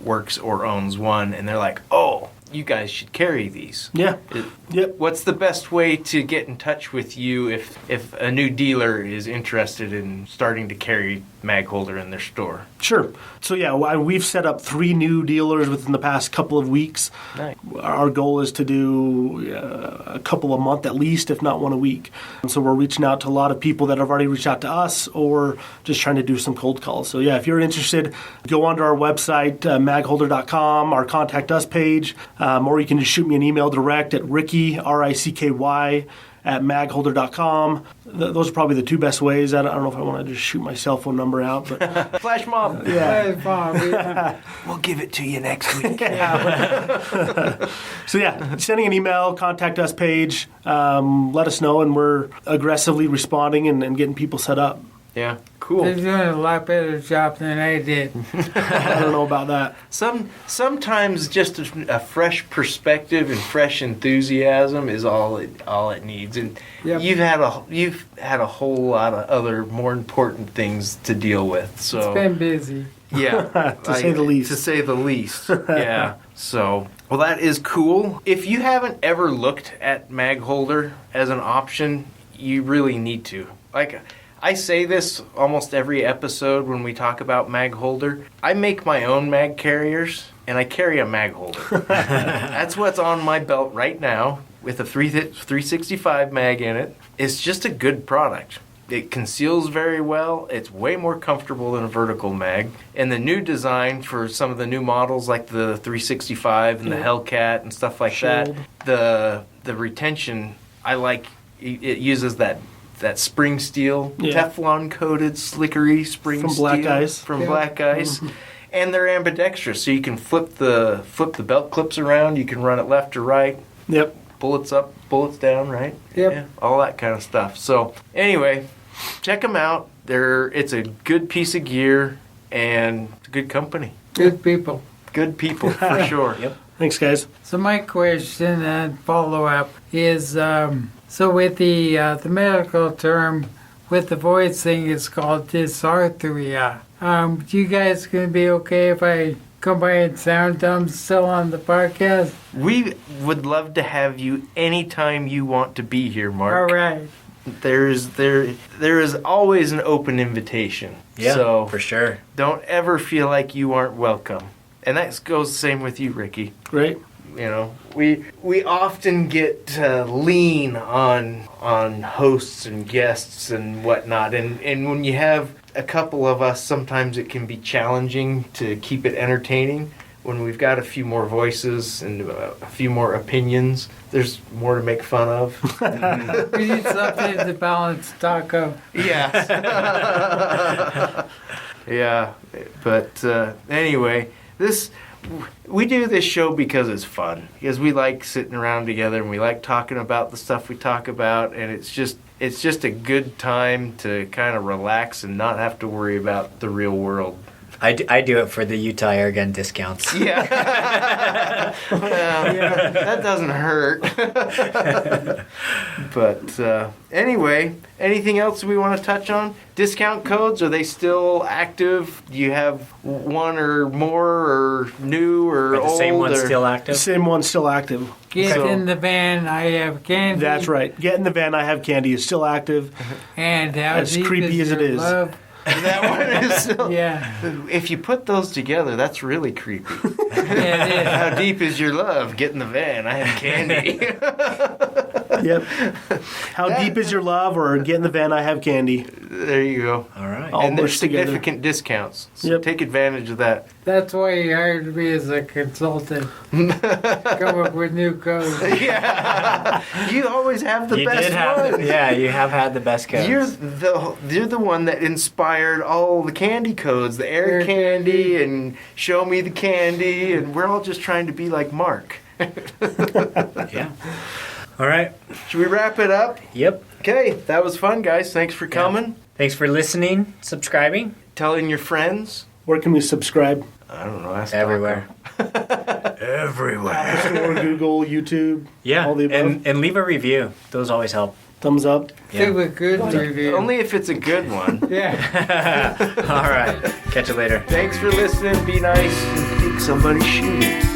Speaker 2: works or owns one, and they're like, oh, you guys should carry these.
Speaker 4: Yeah. Yep.
Speaker 2: What's the best way to get in touch with you if a new dealer is interested in starting to carry Magholder in their store?
Speaker 4: Sure. So yeah, we've set up 3 new dealers within the past couple of weeks.
Speaker 2: Nice.
Speaker 4: Our goal is to do a couple a month at least, if not one a week. And so we're reaching out to a lot of people that have already reached out to us, or just trying to do some cold calls. So yeah, if you're interested, go onto our website, magholder.com, our contact us page, or you can just shoot me an email direct at Ricky, RICKY, at magholder.com. Those are probably the 2 best ways. I don't know if I want to just shoot my cell phone number out, but
Speaker 2: Flash mob.
Speaker 4: Yeah.
Speaker 2: We'll give it to you next week.
Speaker 4: So yeah, sending an email, contact us page, let us know, and we're aggressively responding and getting people set up.
Speaker 2: Yeah, cool.
Speaker 3: They're doing a lot better job than I did.
Speaker 4: I don't know about that.
Speaker 2: Sometimes just a fresh perspective and fresh enthusiasm is all it needs. And you've had a whole lot of other more important things to deal with. So
Speaker 3: it's been busy.
Speaker 2: Yeah,
Speaker 4: to say the least.
Speaker 2: To say the least. Yeah. So, well, that is cool. If you haven't ever looked at Magholder as an option, you really need to. Like, I say this almost every episode when we talk about Magholder. I make my own mag carriers, and I carry a Magholder. That's what's on my belt right now, with a 365 mag in it. It's just a good product. It conceals very well. It's way more comfortable than a vertical mag. And the new design for some of the new models, like the 365 and the Hellcat and stuff like
Speaker 4: Shield.
Speaker 2: that, the retention, I like. It uses that that spring steel,
Speaker 4: Yeah.
Speaker 2: Teflon coated slickery spring
Speaker 4: From
Speaker 2: steel
Speaker 4: Black Ice.
Speaker 2: from
Speaker 3: Yeah.
Speaker 2: Black Ice. And they're ambidextrous, so you can flip the belt clips around. You can run it left or right,
Speaker 4: Yep.
Speaker 2: bullets up, bullets down, right?
Speaker 3: Yep.
Speaker 2: Yeah, all that kind of stuff. So anyway, check them out. It's a good piece of gear and it's a good company.
Speaker 3: Good people.
Speaker 2: Good people for sure.
Speaker 1: Yep.
Speaker 4: Thanks, guys.
Speaker 3: So my question and follow-up is, so with the medical term, with the voice thing, it's called dysarthria. You guys gonna be okay if I come by and sound dumb still on the podcast?
Speaker 2: We would love to have you anytime you want to be here, Mark.
Speaker 3: All right.
Speaker 2: There is always an open invitation.
Speaker 1: Yeah,
Speaker 2: So
Speaker 1: for sure.
Speaker 2: don't ever feel like you aren't welcome. And that goes the same with you, Ricky.
Speaker 4: Great.
Speaker 2: You know, we often get lean on hosts and guests and whatnot, and when you have a couple of us, sometimes it can be challenging to keep it entertaining. When we've got a few more voices and a few more opinions, there's more to make fun of.
Speaker 3: We need something to balance Taco.
Speaker 2: Yes. Yeah, but anyway, we do this show because it's fun. Because we like sitting around together and we like talking about the stuff we talk about, and it's just a good time to kind of relax and not have to worry about the real world.
Speaker 1: I do it for the Utah airgun discounts.
Speaker 2: Yeah. Well, yeah, that doesn't hurt. But anyway, anything else we want to touch on? Discount codes, are they still active? Do you have one or more or new or
Speaker 1: Are the
Speaker 2: old?
Speaker 1: same one's
Speaker 2: or-
Speaker 1: still
Speaker 4: The
Speaker 1: active?
Speaker 4: same one's still active.
Speaker 3: Get
Speaker 2: So-
Speaker 3: in the van, I have candy.
Speaker 4: That's right. Get in the van. I have candy is still active.
Speaker 3: And how
Speaker 4: As
Speaker 3: deep
Speaker 4: creepy
Speaker 3: is
Speaker 4: as it
Speaker 3: your
Speaker 4: is.
Speaker 3: love?
Speaker 2: That one is still.
Speaker 3: Yeah,
Speaker 2: If you put those together, that's really creepy.
Speaker 3: yeah, it is.
Speaker 2: How deep is your love? Get in the van. I have candy.
Speaker 4: Yep. How deep is your love? Or get in the van. I have candy.
Speaker 2: There you go.
Speaker 1: All right.
Speaker 4: All
Speaker 2: And there's
Speaker 4: mushed together.
Speaker 2: significant discounts. So
Speaker 4: Yep.
Speaker 2: take advantage of that.
Speaker 3: That's why you hired me as a consultant. Come up with new codes.
Speaker 2: Yeah. You always have the
Speaker 1: You
Speaker 2: best
Speaker 1: did have
Speaker 2: one.
Speaker 1: yeah, you have had the best codes.
Speaker 2: You're the one that inspired all the candy codes, the air
Speaker 3: Air
Speaker 2: candy
Speaker 3: candy.
Speaker 2: and show me the candy, and we're all just trying to be like Mark.
Speaker 1: Yeah. All right.
Speaker 2: Should we wrap it up?
Speaker 1: Yep.
Speaker 2: Okay, that was fun, guys. Thanks for coming.
Speaker 1: Thanks for listening, subscribing.
Speaker 2: Telling your friends.
Speaker 4: Where can we subscribe?
Speaker 2: I don't know. Ask
Speaker 1: Everywhere.
Speaker 2: Everywhere.
Speaker 4: App Store, Google, YouTube.
Speaker 1: Yeah.
Speaker 4: All the above.
Speaker 1: And leave a review. Those always help.
Speaker 4: Thumbs up.
Speaker 3: Think with good review.
Speaker 2: Only if it's a good one.
Speaker 3: Yeah.
Speaker 1: All right. Catch you later.
Speaker 2: Thanks for listening. Be nice and think somebody's shooting.